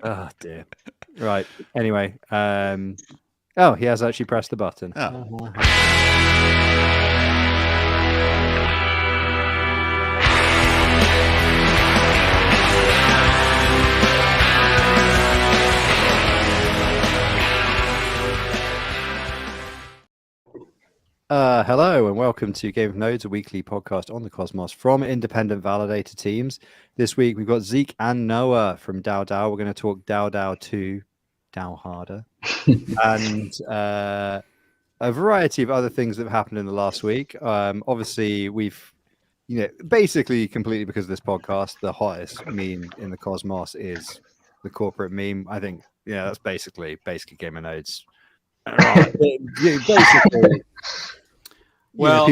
Oh dear. Right. Anyway, oh, he has actually pressed the button. Oh. Hello and welcome to Game of Nodes, a weekly podcast on the Cosmos from independent validator teams. This week we've got Zeke and Noah from DAODAO. We're going to talk DAODAO 2, DAO Harder, and a variety of other things that have happened in the last week. Obviously, we've, basically completely because of this podcast, the hottest meme in the Cosmos is the corporate meme. I think, that's basically Game of Nodes. Basically, well,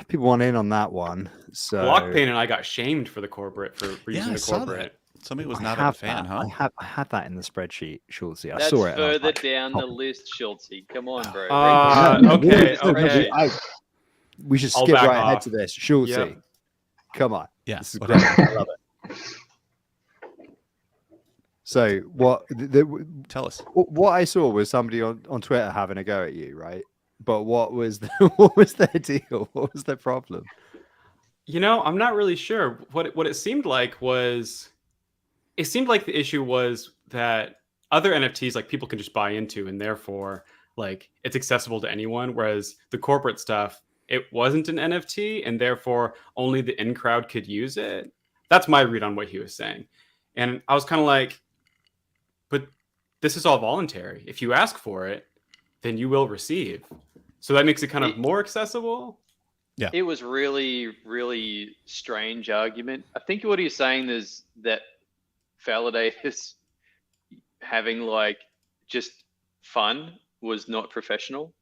people want in on that one. So Blockpain and I got shamed for the corporate for using the corporate. Somebody was not a fan, huh? I had that in the spreadsheet, Schultzy. That's saw it. Further down the list, Schultzy. Come on, bro. Okay. We should skip right ahead to this, Schultzy. Yep. Come on. Yeah, this is great. I love it. So what? Tell us. What I saw was somebody on Twitter having a go at you, right? But what was their deal? What was their problem? I'm not really sure. What it seemed like was, it seemed like the issue was that other NFTs like people can just buy into, and therefore like it's accessible to anyone. Whereas the corporate stuff, it wasn't an NFT, and therefore only the in crowd could use it. That's my read on what he was saying, and I was kind of like, but this is all voluntary. If you ask for it, then you will receive. So that makes it kind of more accessible. Yeah. It was really, really strange argument. I think what he's saying is that validators having like just fun was not professional,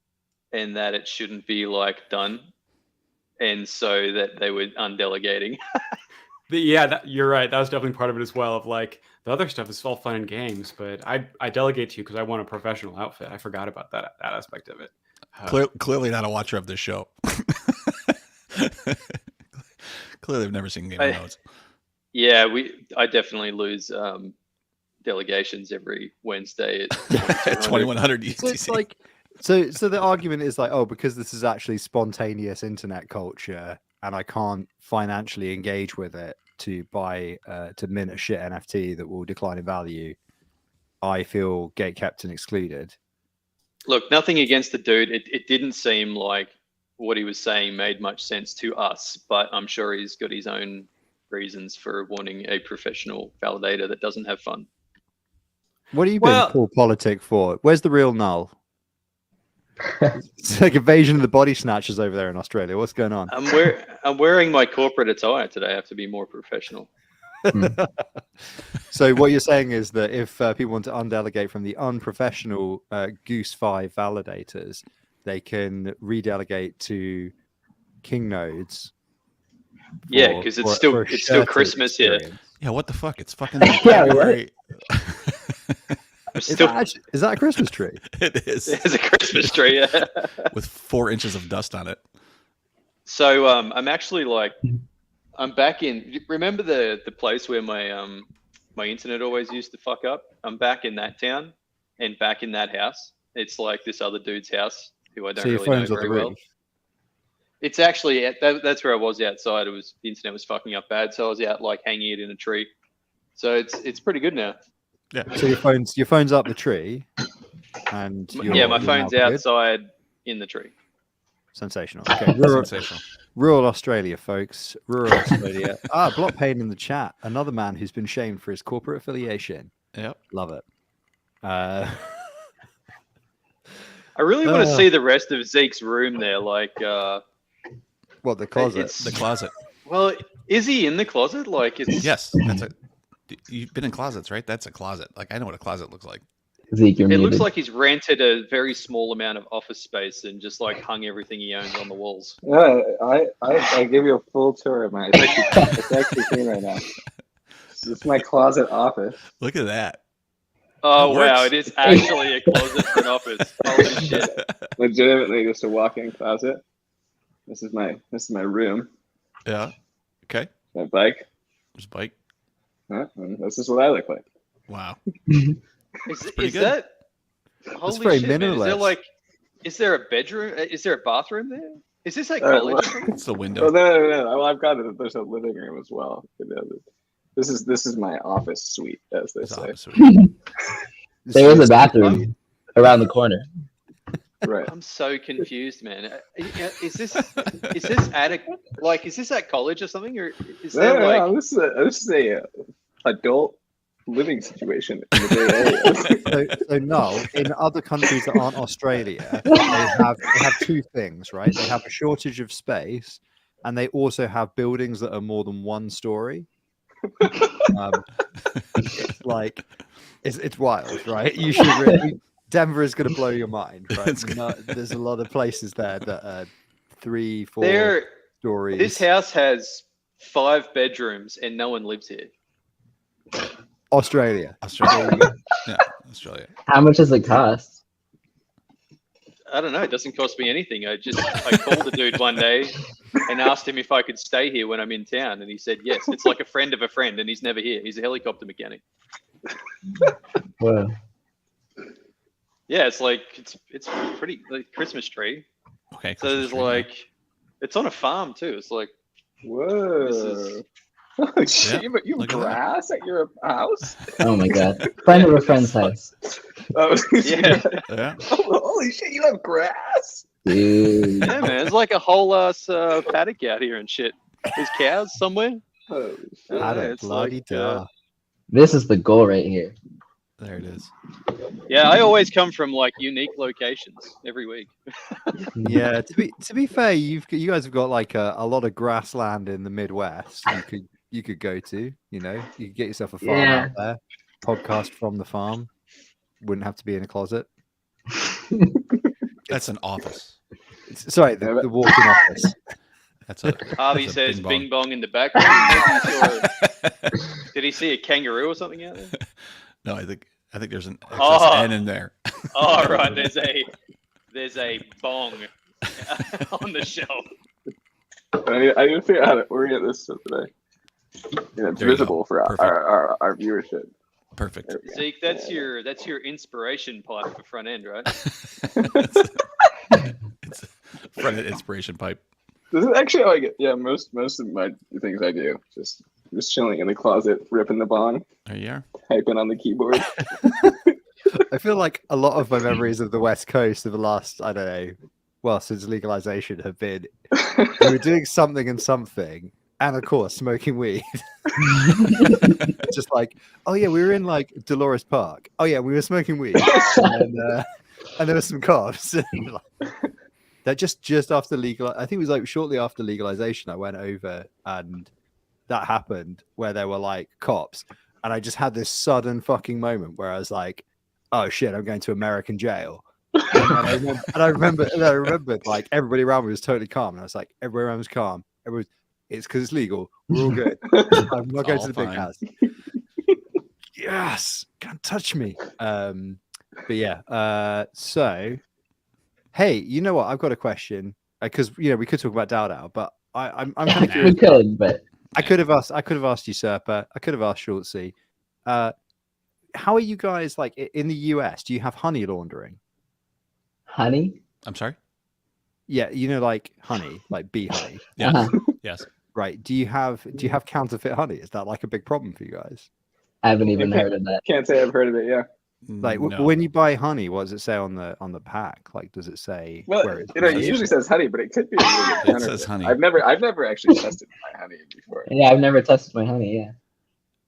and that it shouldn't be like done. And so that they were undelegating. You're right. That was definitely part of it as well. Of like, the other stuff is all fun and games, but I delegate to you because I want a professional outfit. I forgot about that aspect of it. Clearly not a watcher of this show. Clearly, I've never seen Game of Nodes. Yeah, I definitely lose delegations every Wednesday at 2100 UTC. So it's like, so the argument is like, oh, because this is actually spontaneous internet culture, and I can't financially engage with it to buy to mint a shit NFT that will decline in value, I feel gatekept and excluded. Look, nothing against the dude. It didn't seem like what he was saying made much sense to us, but I'm sure he's got his own reasons for wanting a professional validator that doesn't have fun. What are you being full politic for? Where's the real null? It's like invasion of the body snatchers over there in Australia. What's going on? I'm wearing my corporate attire today. I have to be more professional. So what you're saying is that if people want to undelegate from the unprofessional Goose 5 validators, they can redelegate to King Nodes. Yeah, because it's still Christmas here. Yeah, what the fuck? It's fucking right. Is that a Christmas tree? It is. It's a Christmas tree, yeah. With 4 inches of dust on it. So I'm actually like, I'm back in. Remember the place where my internet always used to fuck up? I'm back in that town and back in that house. It's like this other dude's house who I don't really know very well. It's actually that's where I was outside. The internet was fucking up bad, so I was out like hanging it in a tree. So it's pretty good now. Yeah. So your phone's up the tree, and my phone's outside in the tree. Sensational. Okay, rural Australia, folks. Rural Australia. Blockpain in the chat. Another man who's been shamed for his corporate affiliation. Yep. Love it. I really want to see the rest of Zeke's room there. Like, what, the closet? The closet. Well, is he in the closet? Like, it's yes. You've been in closets, right? That's a closet. Like, I know what a closet looks like. Zeke, it looks like he's rented a very small amount of office space and just like hung everything he owns on the walls. I give you a full tour of my. It's actually clean right now. It's my closet office. Look at that. Oh wow! It is actually a closet for an office. Holy shit! Legitimately, just a walk-in closet. This is my room. Yeah. Okay. My bike. There's a bike. This is what I look like. Wow. Is that? Holy very shit, man. Is there minimalist. like, is there a bedroom? Is there a bathroom there? Is this like Well, college? or something? It's the Oh window. no! Well, I've got it. There's a living room as well. This is my office suite, as they It's say. opposite. There is a bathroom around the corner. Right. I'm so confused, man. Is this at is this at college or something, or is No, there like? no, this is a adult living situation in the Bay Area. So no, in other countries that aren't Australia, they have two things, right? They have a shortage of space, and they also have buildings that are more than one story. It's like it's wild, right? You should really. Denver is going to blow your mind, right? It's There's a lot of places there that are 3, 4 There, stories. this house has 5 bedrooms and no one lives here. Australia. Australia. Yeah, Australia. How much does it cost? I don't know. It doesn't cost me anything. I called the dude one day and asked him if I could stay here when I'm in town, and he said yes. It's like a friend of a friend, and he's never here. He's a helicopter mechanic. Whoa. Yeah, it's like it's pretty like Christmas tree. Okay. So there's like, it's on a farm too. It's like, Whoa! This is- Oh, shit, Yeah, you have look at that. grass at your house? Oh my god. Friend of a friend's house. Oh, yeah, Yeah. Holy shit! You have grass? Dude. yeah, man. It's like a whole ass paddock out here and shit. There's cows somewhere. Oh, shit. Had a It's bloody like, duh. This is the goal right here. There it is. Yeah, I always come from like unique locations every week. Yeah, to be fair, you guys have got like a lot of grassland in the Midwest. You could go to. You know, you could get yourself a farm Yeah. out there. Podcast from the farm. Wouldn't have to be in a closet. That's an office. Sorry, the walk-in office. That's a. Harvey that's a says bing bing bong. bong in the background. Did he see a kangaroo or something out there? No, I think there's an excess Oh. N in there. Oh right, there's a bong on the shelf. I need to figure out how to orient this so that it's There you go. visible for Perfect. our viewership. Perfect. There we go. Zeke, that's your inspiration pipe for front end, right? It's a front end inspiration pipe. This is actually how I get. Yeah, most of my things I do just chilling in the closet, ripping the bong, There you are. typing on the keyboard. I feel like a lot of my memories of the West Coast of the last, I don't know, well, since legalization have been we were doing something and something, and of course, smoking weed. Just like, oh yeah, we were in like Dolores Park. Oh yeah, we were smoking weed. And there were some cops. That just after legal, I think it was like shortly after legalization, I went over and that happened where there were like cops, and I just had this sudden fucking moment where I was like, oh shit, I'm going to American jail. And I remembered like everybody around me was totally calm, and I was like, everybody around was calm. It's because it's legal. We're all good. I'm not going all to the big fine. house. Yes, can't touch me. But yeah. So, hey, you know what? I've got a question because we could talk about DAODAO, but I'm kind of We curious. could, but I could have asked Usurper. I could have asked Schultzy. How are you guys like in the US? Do you have honey laundering? honey? I'm sorry. Yeah, like honey, like bee honey. Yes. Uh-huh. Yes. Right. Do you have counterfeit honey? Is that like a big problem for you guys? I haven't even heard of that. Can't say I've heard of it. Yeah. Like No. when you buy honey, what does it say on the pack? Like, does it say Well, where it's it made? usually says honey, but it could be. A really good It says counterfeit. honey. I've never actually tested my honey before. Yeah, I've never tested my honey. Yeah.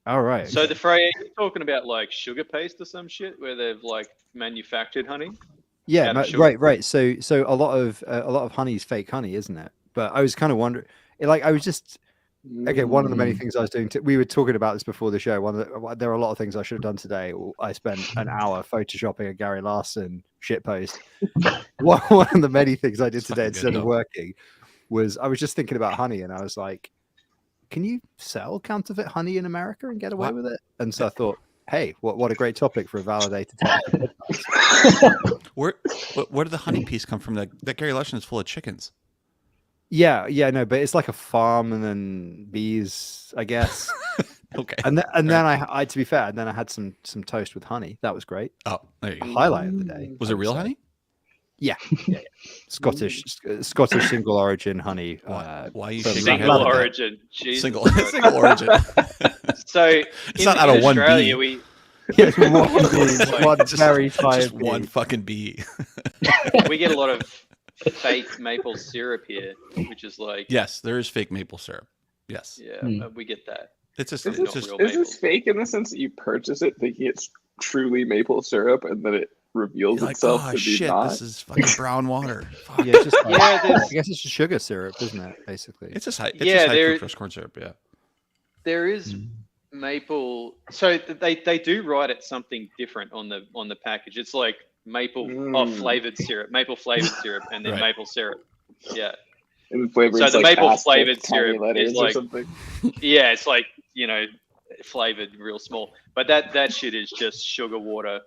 All right. So the Freya, you're talking about like sugar paste or some shit where they've like manufactured honey. Yeah, out of sugar. right. So a lot of honey is fake honey, isn't it? But I was kind of wondering, like, I was just okay. One of the many things I was doing, we were talking about this before the show. There are a lot of things I should have done today. I spent an hour photoshopping a Gary Larson shitpost. One of the many things I did It's today fucking good, instead of though. working was I was just thinking about honey, and I was like, can you sell counterfeit honey in America and get away What? with it? And so I thought, hey, what a great topic for a validated topic. Where did the honey piece come from? That Gary Larson is full of chickens. Yeah, no, but it's like a farm and then bees, I guess. Okay. And then I to be fair, and then I had some toast with honey. That was great. Oh, there you go. Highlight of the day. Was I it would real say. honey? Yeah. Scottish single origin honey. Why are you from shaking your head Single like that? origin. Jesus Single Christ. single origin. So It's not out of one Australia, bee. Yes, one Just- very Just tired one bee. fucking bee. we get a lot of fake maple syrup here, which is like, Yes, there is fake maple syrup. Yes. yeah, we get that. It's just Is not this, real is maple. this fake in the sense that you purchase it thinking it's truly maple syrup and then it reveals you're like, itself oh to be shit, not? this is fucking brown water. Fuck. Yeah, it's just like, Yeah, I there's- guess it's just sugar syrup, isn't it? Basically. It's just high. It's Yeah, just high there- fructose corn syrup. Yeah. There is maple. So they do write it something different on the package. It's like maple flavored syrup, maple flavored syrup, and then Right. maple syrup. Yeah, And the flavor So is the like maple asterisk flavored tiny syrup letters is or like- something. yeah, it's like flavored real small. But that shit is just sugar water,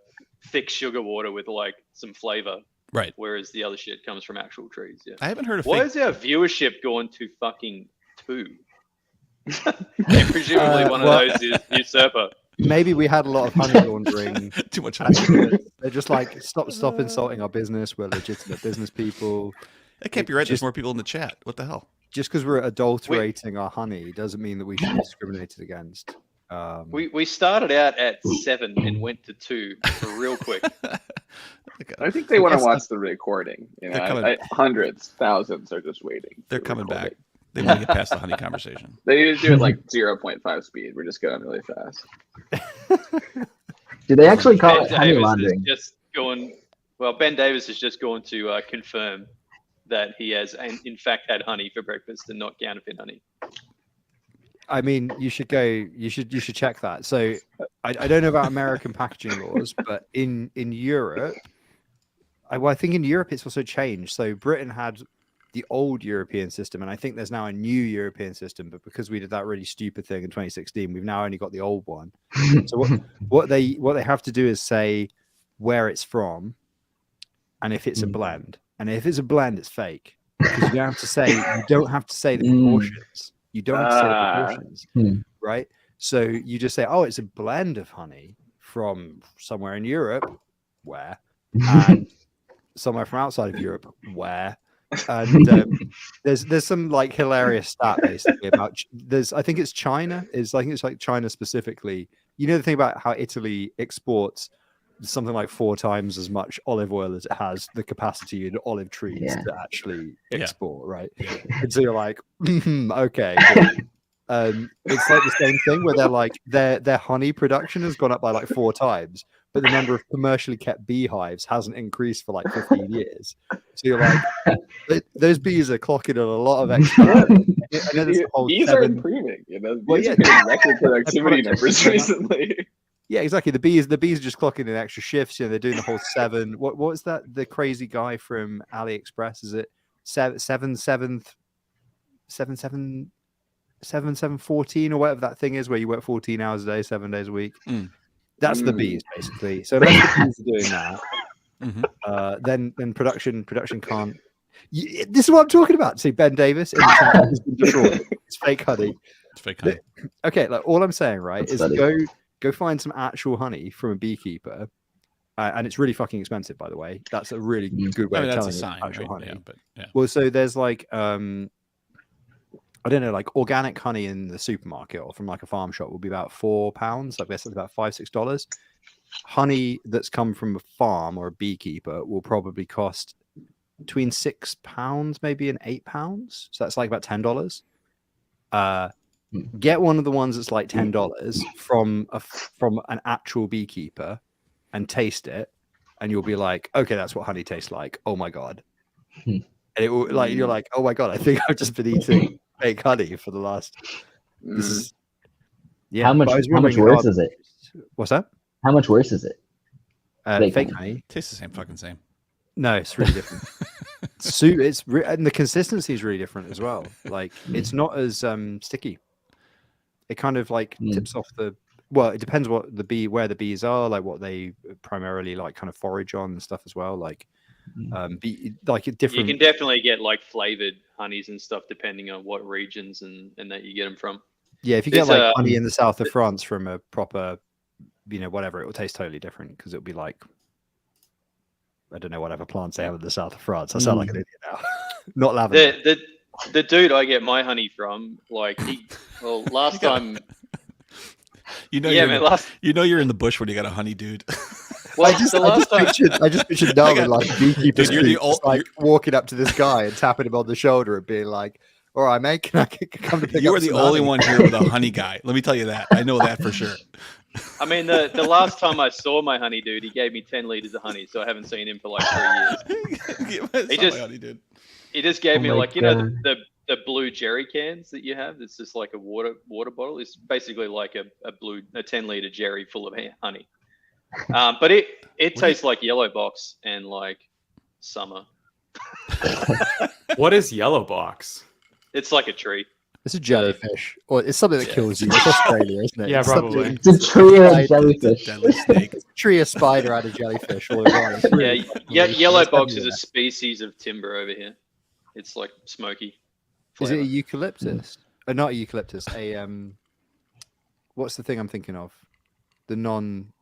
thick sugar water with like some flavor. Right. Whereas the other shit comes from actual trees. Yeah. I haven't heard of Why fake. is our viewership going to fucking 2? And presumably one of well- those is usurper. Maybe we had a lot of honey laundering. Too much honey. They're just like stop insulting our business. We're legitimate business people. That can't be right. There's Just- more people in the chat. What the hell? Just because we're adulterating our honey doesn't mean that we should be discriminated against. We started out at 7 and went to 2 real quick. I think they want to guess watch the recording. You know, They're coming. hundreds, thousands are just waiting. They're for the coming back. recording. They want to get past the honey conversation. They need to do it like 0.5 speed. We're just going really fast. Do they actually call Ben it honey Davis is laundering? just going. Well, Ben Davis is just going to confirm that he has, in fact, had honey for breakfast and not counterfeit honey. I mean, you should go. You should check that. So, I don't know about American packaging laws, but in Europe, I think in Europe it's also changed. So Britain had the old European system, and I think there's now a new European system. But because we did that really stupid thing in 2016, we've now only got the old one. So what they have to do is say where it's from, and if it's a blend, and if it's a blend, it's fake. Because you don't have to say the proportions. You don't have to say the proportions, right? So you just say, oh, it's a blend of honey from somewhere in Europe, where, and somewhere from outside of Europe, where. And there's some like hilarious stat basically about I think it's China. It's like China specifically. You know the thing about how Italy exports something like 4 times as much olive oil as it has the capacity in olive trees to actually export, right? And so you're like, okay. Good. It's like the same thing where they're like their honey production has gone up by like 4 times, but the number of commercially kept beehives hasn't increased for like 15 years. So you're like, those bees are clocking in a lot of extra. I know there's a whole Bees are improving. You know, bees are getting record productivity numbers recently. Yeah, exactly. The bees are just clocking in extra shifts. You know, they're doing the whole 7. What was that? The crazy guy from AliExpress? Is it 7/7/14 or whatever that thing is, where you work 14 hours a day, 7 days a week? That's the bees, basically. So unless the bees are doing that, then production can't. This is what I'm talking about. See, Ben Davis in the chat has been destroyed. It's fake honey. It's fake honey. Okay, like all I'm saying, right, That's is funny. go find some actual honey from a beekeeper, and it's really fucking expensive, by the way. That's a really good way I mean, of that's a telling sign, it's actual right? honey. Yeah, but yeah. Well, so there's like I don't know, like organic honey in the supermarket or from like a farm shop will be about £4, like basically about $5-6. Honey that's come from a farm or a beekeeper will probably cost between £6 maybe and £8. So that's like about $10. Get one of the ones that's like $10 from an actual beekeeper and taste it, and you'll be like, okay, that's what honey tastes like. Oh my god. And it will, like, you're like, oh my god, I think I've just been eating fake honey for the last. This is, yeah. How much worse is it? What's that? How much worse is it? Fake honey. Tastes the same fucking same. No, it's really different. And the consistency is really different as well. Like it's not as sticky. It kind of like tips off the. Well, it depends where the bees are, like what they primarily like kind of forage on and stuff as well. Like, like a different. You can definitely get like flavored honeys and stuff depending on what regions and that you get them from. Yeah, if you get This, like honey in the south of France from a proper, whatever, it will taste totally different because it'll be like, I don't know, whatever plants they have in the south of France. I sound like an idiot now. Not lavender. The dude I get my honey from, like last time. You're in the bush when you got a honey dude. Well, I just pictured Noah in like beekeeper like walking up to this guy and tapping him on the shoulder and being like, "All right, mate, can I come to pick up?" You are the only one here with a honey guy. Let me tell you that. I know that for sure. I mean, the last time I saw my honey dude, he gave me 10 liters of honey, so I haven't seen him for like 3 years. He just gave me like the blue jerry cans that you have. It's just like a water bottle. It's basically like a 10-liter jerry full of honey. But it tastes like yellow box and like summer. What is yellow box? It's like a tree. It's a jellyfish, or it's something that kills you. It's Australia, isn't it? Yeah, It's probably. It's a tree of jellyfish. It's a tree, a spider, and a jellyfish. All in one. It's really Yellow box is everywhere. a species of timber over here. It's like smoky. Is it a flavor. eucalyptus? Not a eucalyptus. What's the thing I'm thinking of? The non.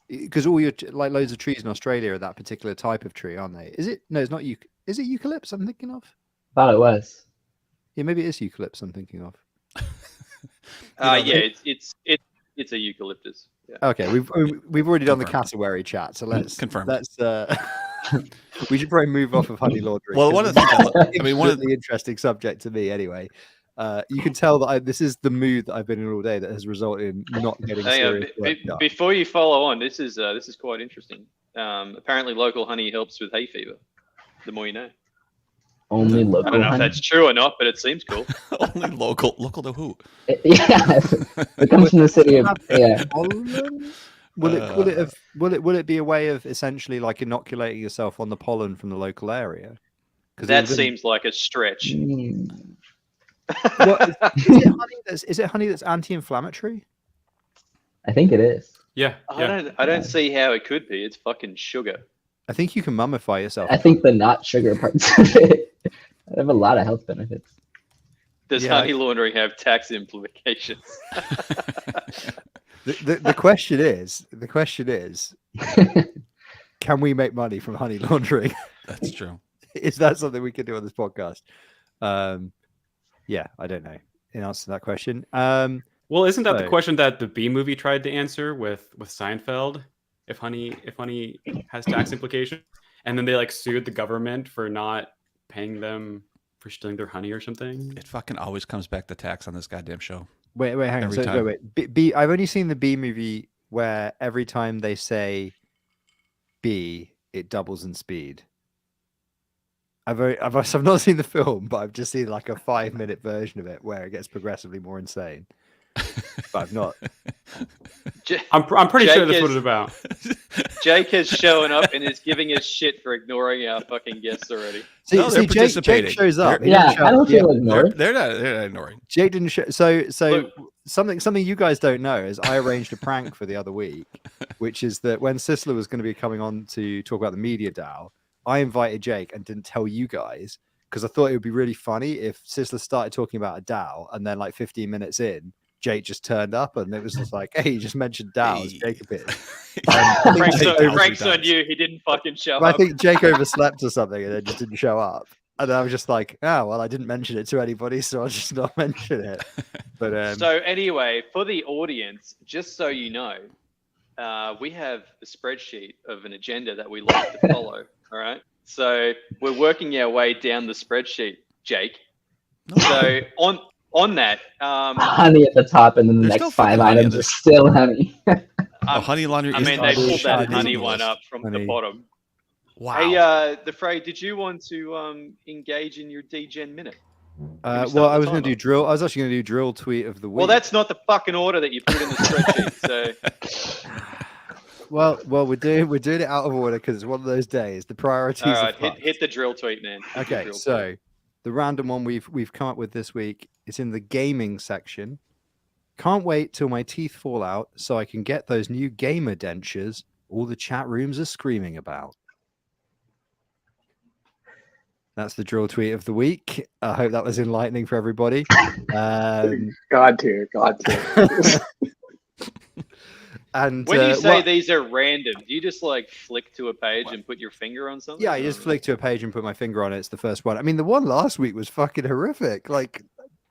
Because all your like loads of trees in Australia are that particular type of tree, aren't they? Is it? No, it's not. Is it eucalyptus? I'm thinking of. Thought it was. Yeah, maybe it is eucalyptus. I'm thinking of. It's a eucalyptus. Yeah. Okay, we've already done the cassowary chat, so let's confirm. We should probably move off of honey laundering. Well, one of the one of the interesting subject to me anyway. You can tell that this is the mood that I've been in all day that has resulted in not getting serious work done. Before you follow on, this is quite interesting. Apparently, local honey helps with hay fever. The more you know. Only local. I don't know if honey? that's true or not, but it seems cool. Only local to who? Yeah, it comes from the city of yeah. Will it be a way of essentially like inoculating yourself on the pollen from the local area? That seems like a stretch. Is it honey that's anti-inflammatory? I think it is. Yeah. I don't see how it could be. It's fucking sugar. I think you can mummify yourself. I think the not sugar parts of it have a lot of health benefits. Does honey laundering have tax implications? The question is, can we make money from honey laundering? That's true. Is that something we can do on this podcast? Yeah, I don't know. In answer to that question, well, isn't that the question that the B movie tried to answer with Seinfeld? If honey has tax implications, and then they like sued the government for not paying them for stealing their honey or something. It fucking always comes back to tax on this goddamn show. Wait, hang on. So, wait. B. I've only seen the B movie where every time they say B, it doubles in speed. I've not seen the film, but I've just seen like a 5-minute version of it where it gets progressively more insane. But I've not. I'm pretty sure that's what it's about. Jake has shown up and is giving us shit for ignoring our fucking guests already. See, Jake shows up. I don't feel ignored. They're not ignoring. Jake didn't show. So look, something you guys don't know is I arranged a prank for the other week, which is that when Sisler was going to be coming on to talk about the media DAO, I invited Jake and didn't tell you guys because I thought it would be really funny if Sisler started talking about a DAO and then like 15 minutes in, Jake just turned up and it was just like, hey, you just mentioned DAO as Jake appeared. Frank's on you. He didn't fucking show up. I think Jake overslept or something and then just didn't show up. And I was just like, oh, well, I didn't mention it to anybody, so I'll just not mention it. But so anyway, for the audience, just so you know, we have a spreadsheet of an agenda that we like to follow. All right. So we're working our way down the spreadsheet, Jake. So on that, honey at the top, and then the next 5 items are still honey. Honey laundry. I mean, they pulled that honey one up from the bottom. Wow. Hey, the Frey, did you want to engage in your DGen minute? Well, I was going to do drill. I was actually going to do drill tweet of the week. Well, that's not the fucking order that you put in the spreadsheet. So. Well, we're doing it out of order because it's one of those days. The priorities. All right, hit the drill tweet, man. Okay, so the random one we've come up with this week is in the gaming section. Can't wait till my teeth fall out so I can get those new gamer dentures all the chat rooms are screaming about. That's the drill tweet of the week. I hope that was enlightening for everybody. God tier. And When you say well, these are random, do you just like flick to a page and put your finger on something? yeah, I just flick to a page and put my finger on it. It's the first one. I mean, the one last week was fucking horrific. Like,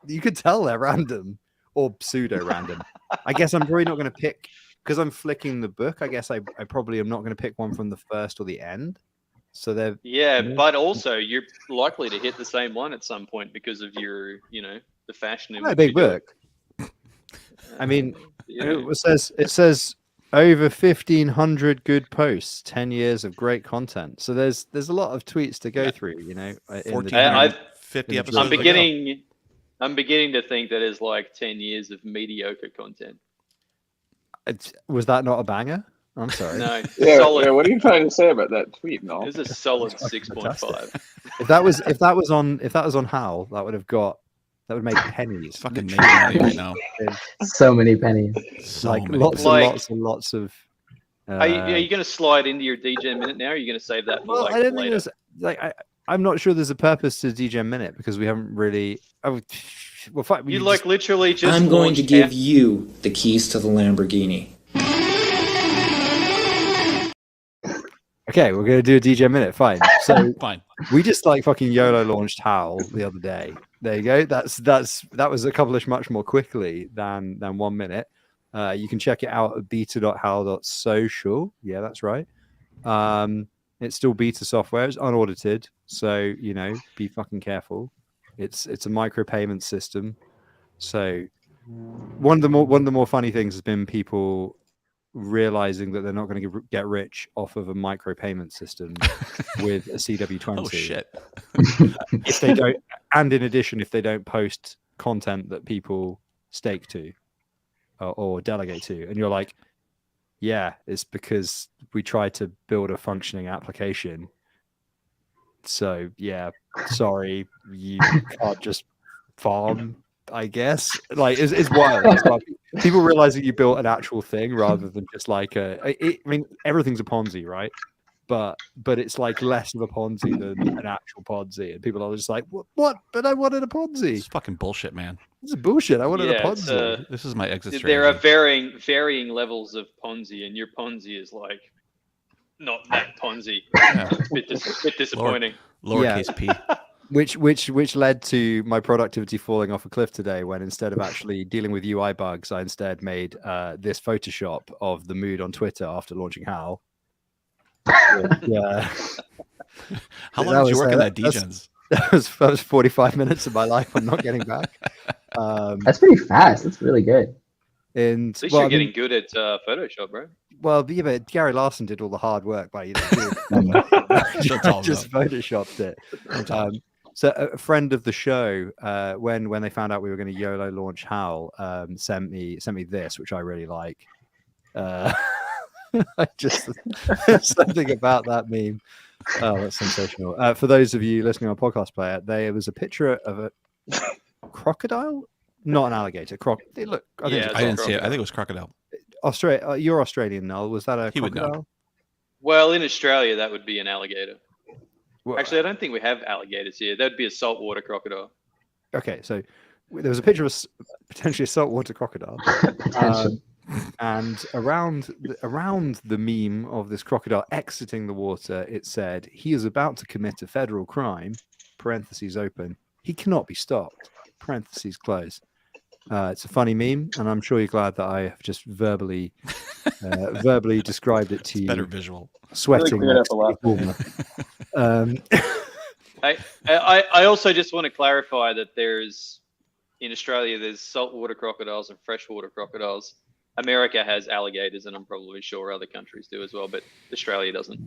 you could tell they're random or pseudo random. I guess I'm probably not going to pick because I'm flicking the book. I guess I probably am not going to pick one from the first or the end. So they're but also you're likely to hit the same one at some point because of your, the fashion in a which big you do it. book. I mean, You know. it says over 1,500 good posts, 10 years of great content. So there's a lot of tweets to go through. In the 1,450 episodes. I'm beginning to think that is like 10 years of mediocre content. Was that not a banger? I'm sorry. No, Yeah, solid. yeah, what are you trying to say about that tweet, Noel? It's a solid Fucking 6.5. If that was on Howl, that would make pennies. Fucking making money right now. So many pennies. So Like many lots pennies. and lots and lots of. Are you going to slide into your DJ minute now? Or are you going to save that for Well, like I don't think later? there's I'm not sure there's a purpose to DJ Minute because we haven't really. You like literally just. I'm going to launched give out- you the keys to the Lamborghini. Okay, we're gonna do a DJ Minute. Fine. So Fine. we just like fucking YOLO launched Howl the other day. There you go. That was accomplished much more quickly than 1 minute. You can check it out at beta.howl.social. Yeah, that's right. It's still beta software. It's unaudited, so be fucking careful. It's a micropayment system. So one of the more funny things has been people realizing that they're not going to get rich off of a micropayment system with a CW20. Oh shit. If they don't, and in addition, if they don't post content that people stake to or delegate to, and you're like, yeah, it's because we tried to build a functioning application. So yeah, sorry, you can't just farm. I guess it's wild. It's wild. People realizing you built an actual thing rather than just like I mean, everything's a Ponzi, right? But it's like less of a Ponzi than an actual Ponzi, and people are just like, what? But I wanted a Ponzi. It's fucking bullshit, man. This is bullshit. I wanted a it's, Ponzi. This is my exit strategy. there are varying levels of Ponzi, and your Ponzi is like not that Ponzi. Yeah. It's a bit disappointing. Lowercase p. Which led to my productivity falling off a cliff today when instead of actually dealing with UI bugs, I instead made this Photoshop of the mood on Twitter after launching Howl. Yeah. How long did you work in that DJs? That was 45 minutes of my life I'm not getting back. That's pretty fast. That's really good. And At least well, you're I mean, getting good at Photoshop, bro. well, yeah, but Gary Larson did all the hard work by That's all just photoshopped it. So a friend of the show, when they found out we were going to YOLO launch Howl, sent me this, which I really like. I just something about that meme. Oh, that's sensational. For those of you listening on podcast player, there was a picture of a crocodile, not an alligator. They look. I think Yeah, it's I didn't see it. I crocodile. think it was crocodile. Australia. You're Australian, Noel. Was that a He would know. crocodile? Well, in Australia, that would be an alligator. Well, Actually, I don't think we have alligators here. That'd be a saltwater crocodile. okay, so there was a picture of potentially a saltwater crocodile. Potential. And around the meme of this crocodile exiting the water, it said, "He is about to commit a federal crime." Parentheses open. He cannot be stopped. Parentheses close. It's a funny meme, and I'm sure you're glad that I have just verbally described it to It's you. better visual. Sweating. Really cleared next up a lot. to you. I also just want to clarify that in Australia, there's saltwater crocodiles and freshwater crocodiles. America has alligators, and I'm probably sure other countries do as well, but Australia doesn't.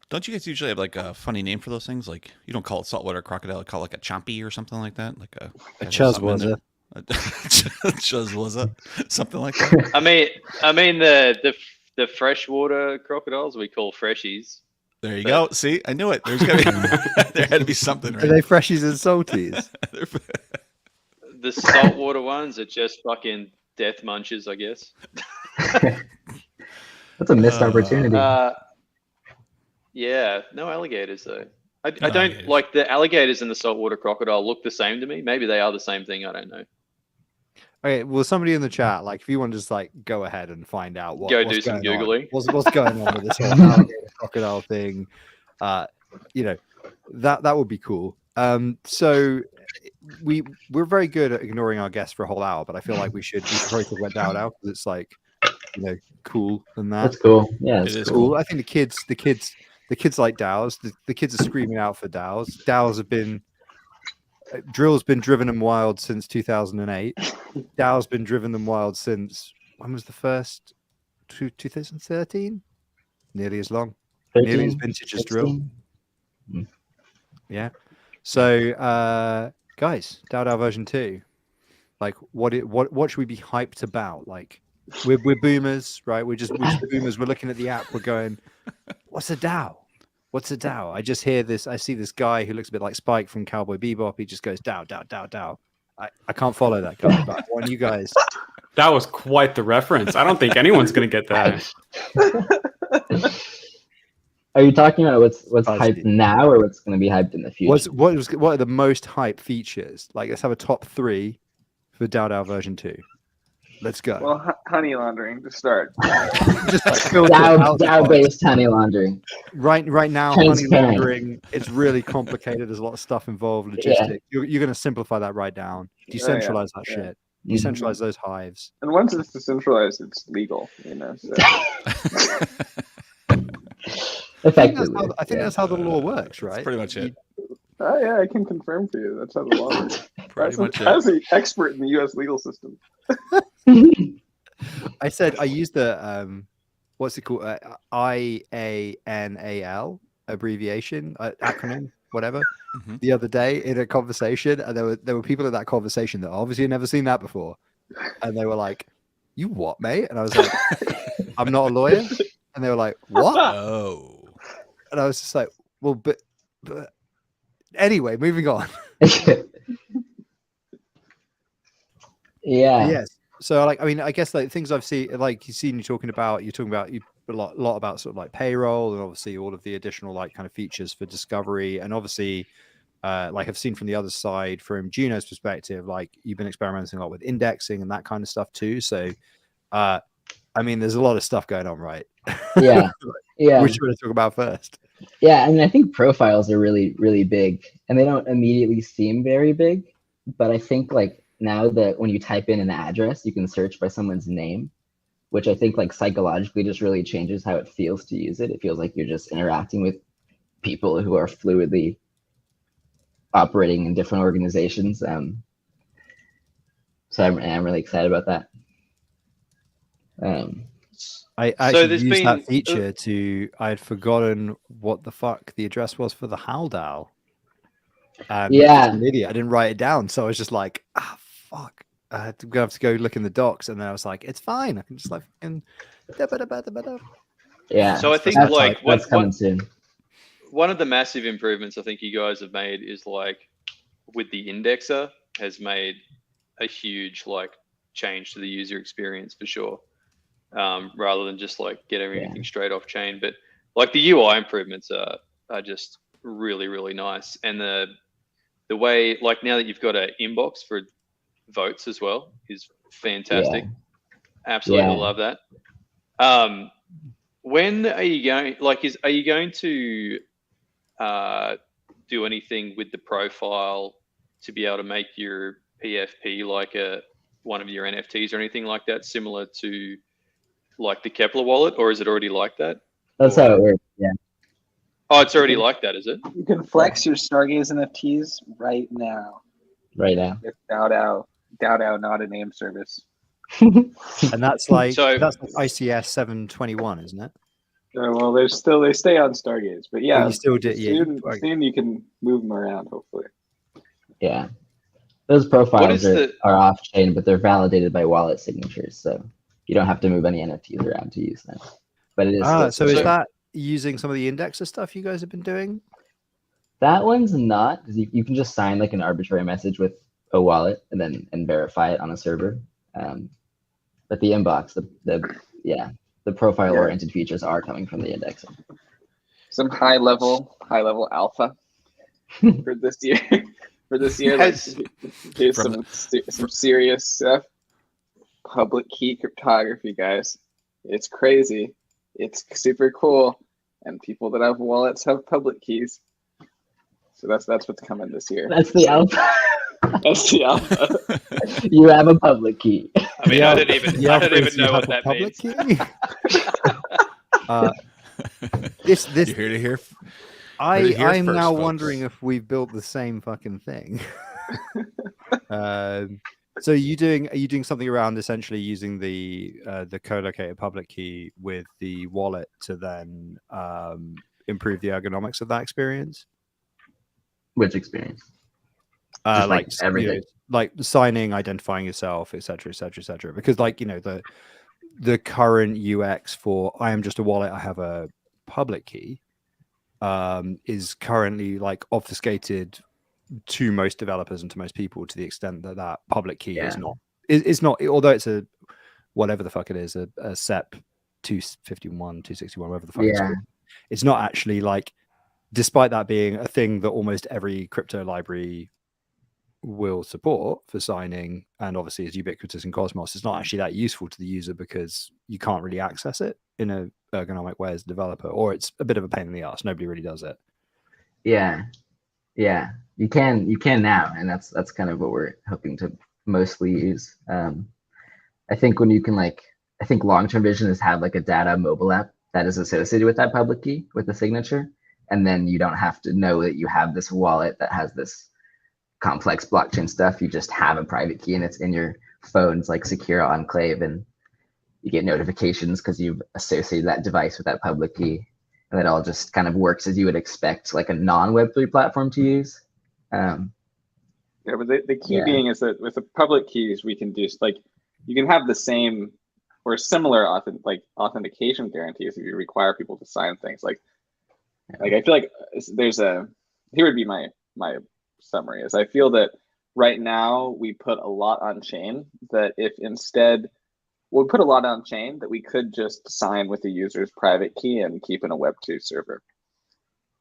Don't you guys usually have like a funny name for those things? Like you don't call it saltwater crocodile, you call it like a chompy or something like that. Like a Chuzwazza. Chuzwazza, something like that. I mean the freshwater crocodiles we call freshies. There you go. See, I knew it. There's gotta be there had to be something, Are right? they freshies and salties? The saltwater ones are just fucking death munchers, I guess. That's a missed opportunity. Yeah, no alligators though. I No, don't yeah. like the alligators and the saltwater crocodile look the same to me. Maybe they are the same thing. I don't know. Okay, well, somebody in the chat, like, if you want to just like go ahead and find out Go what's do some going on, Googling. what's going on with this whole alligator crocodile thing, you know, that would be cool. So we're very good at ignoring our guests for a whole hour, but I feel like we should probably talk about DAO because it's like, you know, cool and that. That's cool. Yeah, It that's is cool. Cool. I think the kids like DAOs. The kids are screaming out for DAOs. DAOs have been drill's been driven them wild since 2008. DAO's been driven them wild since when was the first? 2013? Nearly as long. Nearly as 13, vintage as drill. 16? Yeah. So guys, DAO version 2. Like what should we be hyped about? Like we're boomers, right? We're just boomers. We're looking at the app, we're going, what's a DAO? What's a DAO? I just hear this. I see this guy who looks a bit like Spike from Cowboy Bebop. He just goes DAO, DAO, DAO, DAO. I can't follow that guy, but I want you guys. That was quite the reference. I don't think anyone's going to get that. Are you talking about what's I see. hyped now or what's going to be hyped in the future? What are the most hype features? Like, let's have a top 3 for DAO version 2. Let's go. Well, honey laundering to start. Just filter out the box. DAO-based honey laundering. Right now, honey Transparent. laundering, it's really complicated. There's a lot of stuff involved, logistics. You're going to simplify that right down. Decentralize that yeah. shit. Decentralize those hives. And once it's decentralized, it's legal. You know. So. Effectively. I think that's how the law works, right? That's pretty much it. Oh yeah, I can confirm for you. That's how the law works. Pretty much As it. an expert in the U.S. legal system. I said I used the what's it called? IANAL abbreviation, acronym, whatever. Mhm. The other day in a conversation, and there were people in that conversation that obviously had never seen that before, and they were like, "You what, mate?" And I was like, "I'm not a lawyer," and they were like, "What?" Oh. And I was just like, "Well, but anyway, moving on." Yeah. Yes. So, like, I mean, I guess like things I've seen, like you're talking about a lot about sort of like payroll and obviously all of the additional like kind of features for discovery, and obviously, like I've seen from the other side, from Juno's perspective, like you've been experimenting a lot with indexing and that kind of stuff too. So, I mean, there's a lot of stuff going on, right? Yeah. Yeah. Which you want to talk about first? Yeah, I mean, I think profiles are really, really big, and they don't immediately seem very big, but I think like now that when you type in an address, you can search by someone's name, which I think like psychologically just really changes how it feels to use it. It feels like you're just interacting with people who are fluidly operating in different organizations. So I'm really excited about that. I So actually there's used that been- feature to. I had forgotten what the fuck the address was for the DAO. Yeah. I'm an idiot. I didn't write it down, so I was just like, fuck. I had to go look in the docs, and then I was like, it's fine. I can just like fucking. Yeah. So I think that's, like that's coming soon. one of the massive improvements I think you guys have made is like with the indexer has made a huge like change to the user experience for sure. Rather than just like get everything straight off chain, but like the UI improvements are just really, really nice. And the way, like now that you've got an inbox for votes as well is fantastic. Absolutely love that. When are you going, like, are you going to do anything with the profile to be able to make your PFP like one of your NFTs or anything like that, similar to like the Kepler wallet, or is it already like that? That's how it works. Yeah. Oh, it's already like that, is it? You can flex your Stargaze NFTs right now. Right now. With DAODAO, not a name service. And that's like So- that's like ICS 721, isn't it? Well, they stay on Stargaze, but yeah, you still did. Yeah. soon you can move them around. Hopefully. Yeah. Those What profiles is are off chain, but they're validated by wallet signatures, so you don't have to move any NFTs around to use them. But it is. So is So- that using some of the indexer stuff you guys have been doing? That one's not, because you can just sign like an arbitrary message with a wallet and verify it on a server. But the inbox, the profile oriented features are coming from the indexing. Some high level alpha for this year. For this year, like, do some serious stuff. Public key cryptography, guys. It's crazy. It's super cool. And people that have wallets have public keys. So that's what's coming this year. That's the alpha. That's the alpha. You have a public key. I mean, I don't even know what that public means. Key? This You hear to hear? I'm first, now folks. wondering if we've built the same fucking thing. So are you doing something around essentially using the co-located public key with the wallet to then improve the ergonomics of that experience? Which experience? Just like everything. You know, like signing, identifying yourself, etc., etc., etc. Because like, you know, the current UX for I am just a wallet, I have a public key, is currently like obfuscated to most developers and to most people to the extent that that public key is not, although it's a whatever the fuck it is, a SEP 251, 261, whatever the fuck it's not actually like, despite that being a thing that almost every crypto library will support for signing and obviously is ubiquitous in Cosmos, it's not actually that useful to the user because you can't really access it in a ergonomic way as a developer, or it's a bit of a pain in the ass. Nobody really does it. Yeah, you can now, and that's kind of what we're hoping to mostly use. I think when you can I think long-term vision is have like a data mobile app that is associated with that public key with the signature, and then you don't have to know that you have this wallet that has this complex blockchain stuff. You just have a private key and it's in your phone's like secure enclave, and you get notifications because you've associated that device with that public key, and it all just kind of works as you would expect like a non-Web3 platform to use. Yeah, but the key being is that with the public keys, we can do like, you can have the same or similar authentication guarantees if you require people to sign things. Like I feel like here would be my summary is I feel that right now we put a lot on chain that if instead we put a lot on chain that we could just sign with the user's private key and keep in a Web2 server,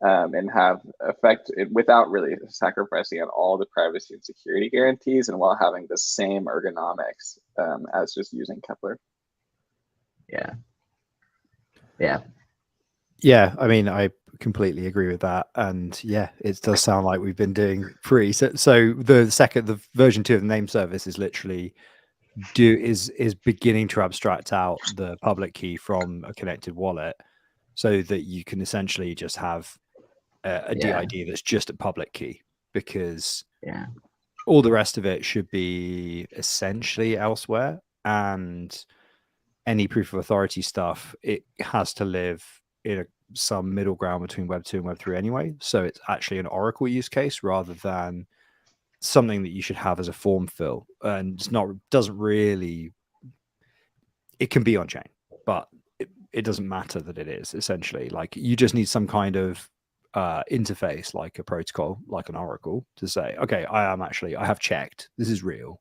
and have effect without really sacrificing on all the privacy and security guarantees, and while having the same ergonomics as just using Kepler. Yeah, I mean, I completely agree with that, and yeah, it does sound like we've been doing free. So the version 2 of the name service is literally is beginning to abstract out the public key from a connected wallet, so that you can essentially just have a DID that's just a public key, because all the rest of it should be essentially elsewhere, and any proof of authority stuff, it has to live in some middle ground between Web 2 and Web 3 anyway. So it's actually an Oracle use case rather than something that you should have as a form fill. And it can be on chain, but it doesn't matter that it is. Essentially, like, you just need some kind of interface, like a protocol, like an Oracle, to say, okay, I have checked, this is real.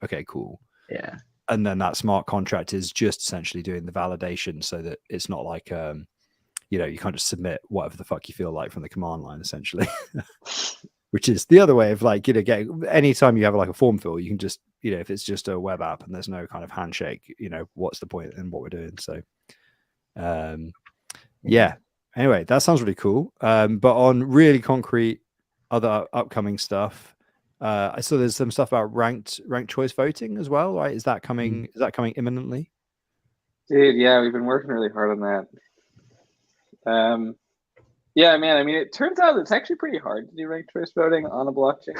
Okay, cool. Yeah. And then that smart contract is just essentially doing the validation, so that it's not like you can't just submit whatever the fuck you feel like from the command line, essentially. Which is the other way of getting, anytime you have like a form fill, you can just, if it's just a web app and there's no kind of handshake, what's the point in what we're doing? So anyway, that sounds really cool. But on really concrete other upcoming stuff, I saw there's some stuff about ranked choice voting as well, right? Is that coming imminently? Dude, yeah, we've been working really hard on that. Yeah, man, I mean, it turns out it's actually pretty hard to do ranked choice voting on a blockchain.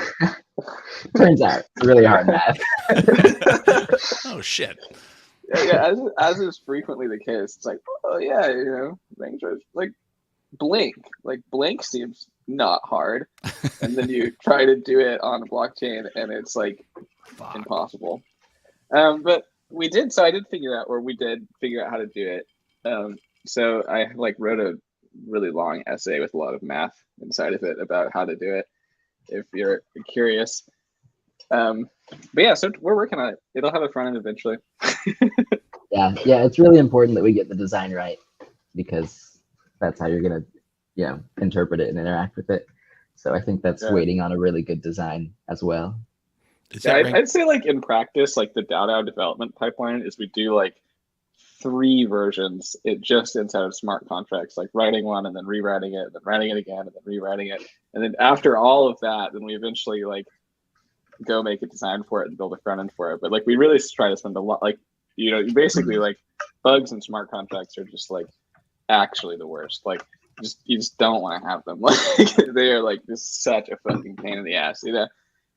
Turns out it's really hard math. Oh shit. Yeah, as is frequently the case. It's like, oh yeah, ranked choice, like Blink seems not hard, and then you try to do it on a blockchain and it's like impossible. But we did figure out how to do it. So I wrote a really long essay with a lot of math inside of it about how to do it, if you're curious. But yeah, so we're working on it. It'll have a front end eventually. Yeah, it's really important that we get the design right, because that's how you're gonna interpret it and interact with it. So I think that's waiting on a really good design as well. I'd say like in practice, like the DAO development pipeline is we do like 3 versions just inside of smart contracts, like writing one and then rewriting it, and then writing it again, and then rewriting it. And then after all of that, then we eventually like go make a design for it and build a front end for it. But like we really try to spend a lot, like, you know, basically like bugs in smart contracts are just like actually the worst. Like you just don't want to have them. Like they are like just such a fucking pain in the ass, you know?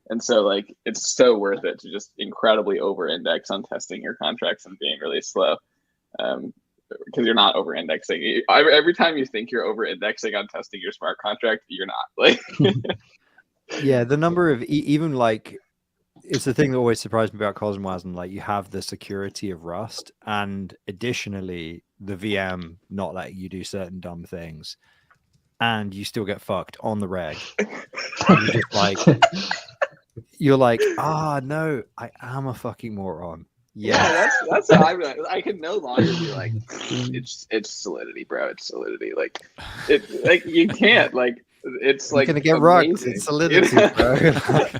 And so like it's so worth it to just incredibly over index on testing your contracts and being really slow. Because you're not over indexing. Every time you think you're over indexing on testing your smart contract, you're not. Like yeah, the number of even like it's the thing that always surprised me about Cosmos, and like you have the security of Rust, and additionally the VM not letting you do certain dumb things, and you still get fucked on the reg. You're just like, you're like, no, I am a fucking moron. Yeah, that's how I'm like. I can no longer be like, it's Solidity, bro. It's Solidity. Like you can't like. It's like gonna get rugged. It's Solidity, bro.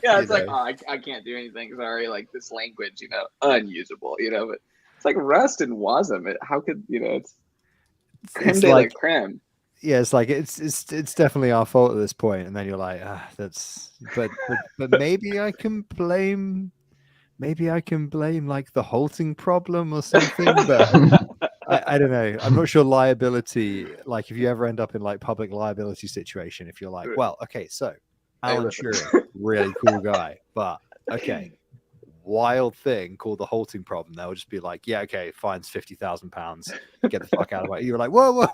Yeah, it's like I can't do anything. Sorry, like this language, you know, unusable. You know, but it's like Rust and Wasm. How could you know? It's creme de la creme. Yeah, it's like it's definitely our fault at this point, and then you're like, that's but maybe I can blame like the halting problem or something, but I don't know. I'm not sure liability, like if you ever end up in like public liability situation, if you're like, well, okay, so Alan Turing, really cool guy, but okay, wild thing called the halting problem. They'll just be like, yeah, okay, fines £50,000, get the fuck out of the way. You're like, whoa,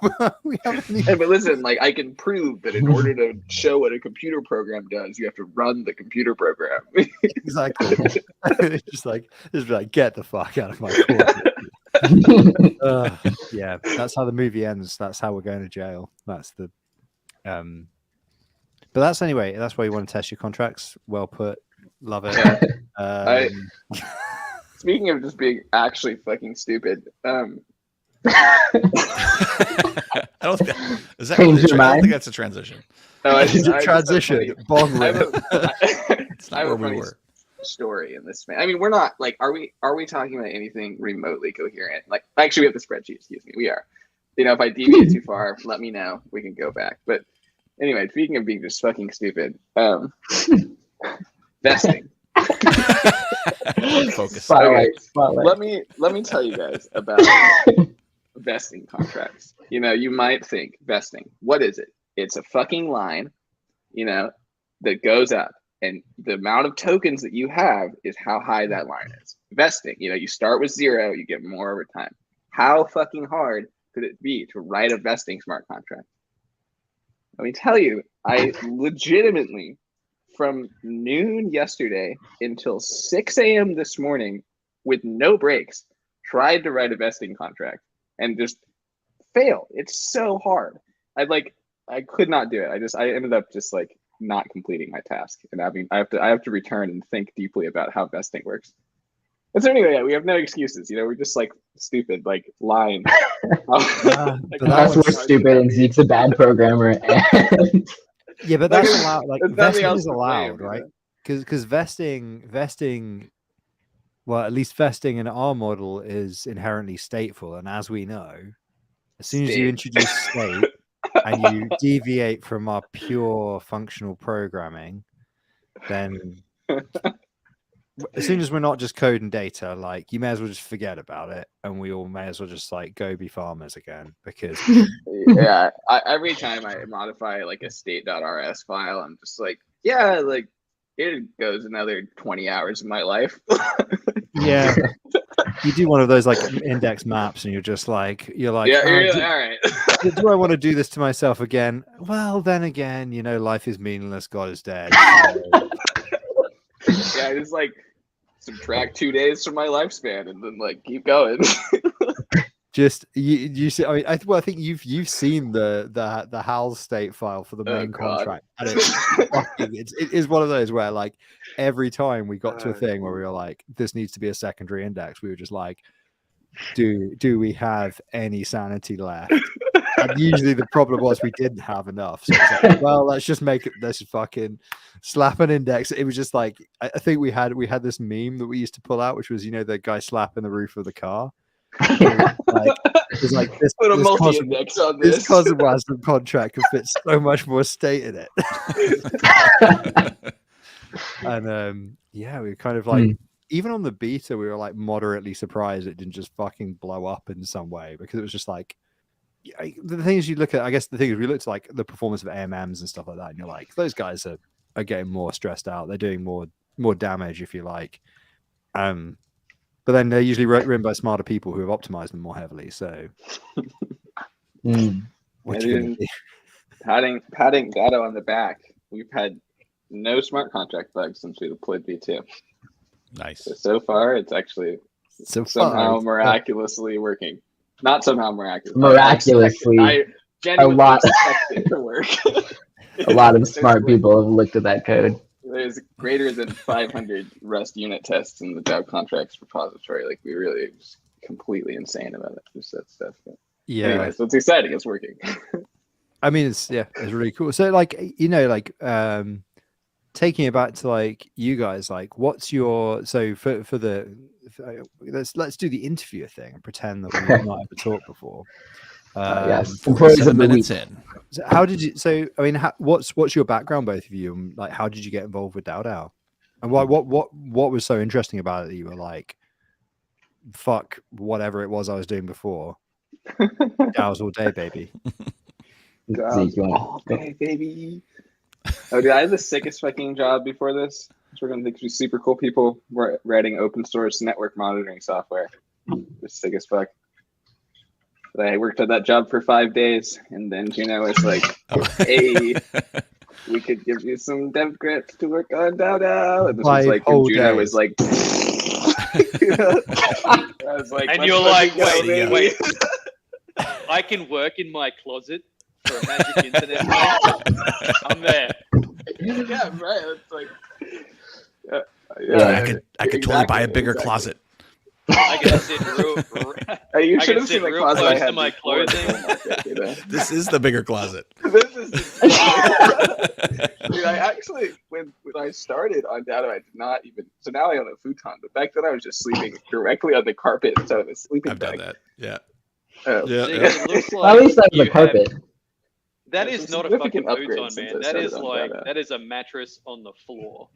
we haven't even... Hey, but listen, like I can prove that in order to show what a computer program does, you have to run the computer program. Exactly. just like get the fuck out of my court. Yeah, that's how the movie ends. That's how we're going to jail. That's the but that's anyway, that's why you want to test your contracts. Well put. Love it. Yeah. Speaking of just being actually fucking stupid, I don't think I don't think that's a transition. No, transition. Bong rip. It's not where we were. Story in this. I mean, we're not like. Are we talking about anything remotely coherent? Like, actually, we have the spreadsheet. Excuse me. We are. You know, if I deviate too far, let me know. We can go back. But anyway, speaking of being just fucking stupid, vesting. Focus. Spotlight. Let me tell you guys about vesting contracts. You know, you might think vesting. What is it? It's a fucking line, you know, that goes up, and the amount of tokens that you have is how high that line is. Vesting, you know, you start with 0, you get more over time. How fucking hard could it be to write a vesting smart contract? Let me tell you, I legitimately, from noon yesterday until 6 a.m. this morning, with no breaks, tried to write a vesting contract and just failed. It's so hard. I could not do it. I ended up just like not completing my task, and I have to return and think deeply about how vesting works. And so anyway, we have no excuses. You know, we're just like stupid, like lying. That's we're stupid, and Zeke's a bad programmer. And... Yeah, but that's allowed. Like vesting is allowed, right? Because vesting, well, at least vesting in our model is inherently stateful, and as we know, as soon as you introduce state and you deviate from our pure functional programming, then as soon as we're not just code and data, like you may as well just forget about it, and we all may as well just like go be farmers again. Because yeah, every time I modify like a state.rs file, I'm just like, yeah, like it goes another 20 hours of my life. Yeah, you do one of those like index maps, and you're like, yeah, all right. Do I want to do this to myself again? Well, then again, you know, life is meaningless. God is dead. Yeah, I just like subtract 2 days from my lifespan and then like keep going. Just you see, I mean, I think you've seen the HAL state file for the main contract, and it is one of those where like every time we got to a thing where we were like, this needs to be a secondary index, we were just like, do we have any sanity left? And usually the problem was we didn't have enough. So it's like, well, let's just fucking slap an index. It was just like, I think we had this meme that we used to pull out, which was, the guy slapping the roof of the car. It's like this, Put a this multi-index on this. Cosmos contract can fit so much more state in it. And we kind of like, even on the beta, we were like moderately surprised it didn't just fucking blow up in some way, because it was just like, the things you look at, I guess the thing is we looked at like the performance of AMMs and stuff like that, and you're like, those guys are getting more stressed out. They're doing more damage, if you like. But then they're usually written by smarter people who have optimized them more heavily. So, what you gonna do? Patting DAODAO on the back. We've had no smart contract bugs since we deployed V2. Nice. So far, it's actually somehow miraculously working. Not somehow miraculously. Miraculously, I genuinely expect it to work. A lot of smart people have looked at that code. There's greater than 500 Rust unit tests in the DAO contracts repository. Like, we really just completely insane about it. Just that stuff. But anyways, so it's exciting. It's working. I mean, it's really cool. So, like, taking it back to like you guys, like, what's your let's do the interviewer thing and pretend that we've not ever talked before. Yes, 7 minutes in. So how did you? So, I mean, what's your background, both of you? And like, how did you get involved with DAODAO? And what was so interesting about it that you were like, fuck whatever it was I was doing before. DAOs all day, baby. All day, baby. Oh, dude, I had the sickest fucking job before this. I was working with super cool people writing open source network monitoring software. It was sick as fuck. But I worked at that job for 5 days, and then Juno was like, "Hey, we could give you some dev grants to work on DAODAO." And this was like, and Juno was like, I was like, and you're like, wait. I can work in my closet for a magic internet. I'm there. Yeah, right. It's like, I could totally buy a bigger closet. I can sit you should have seen the closet close I had to my before. clothing. This is the bigger closet. This is dude, I actually when I started on DAODAO, I did not even, so now I own a futon, but back then I was just sleeping directly on the carpet instead of a sleeping I've bag. done that. Yeah. It looks At like least that was you a carpet. that There's is a not a significant fucking upgrade futon, since man. I That started is on like DAODAO. that is a mattress on the floor.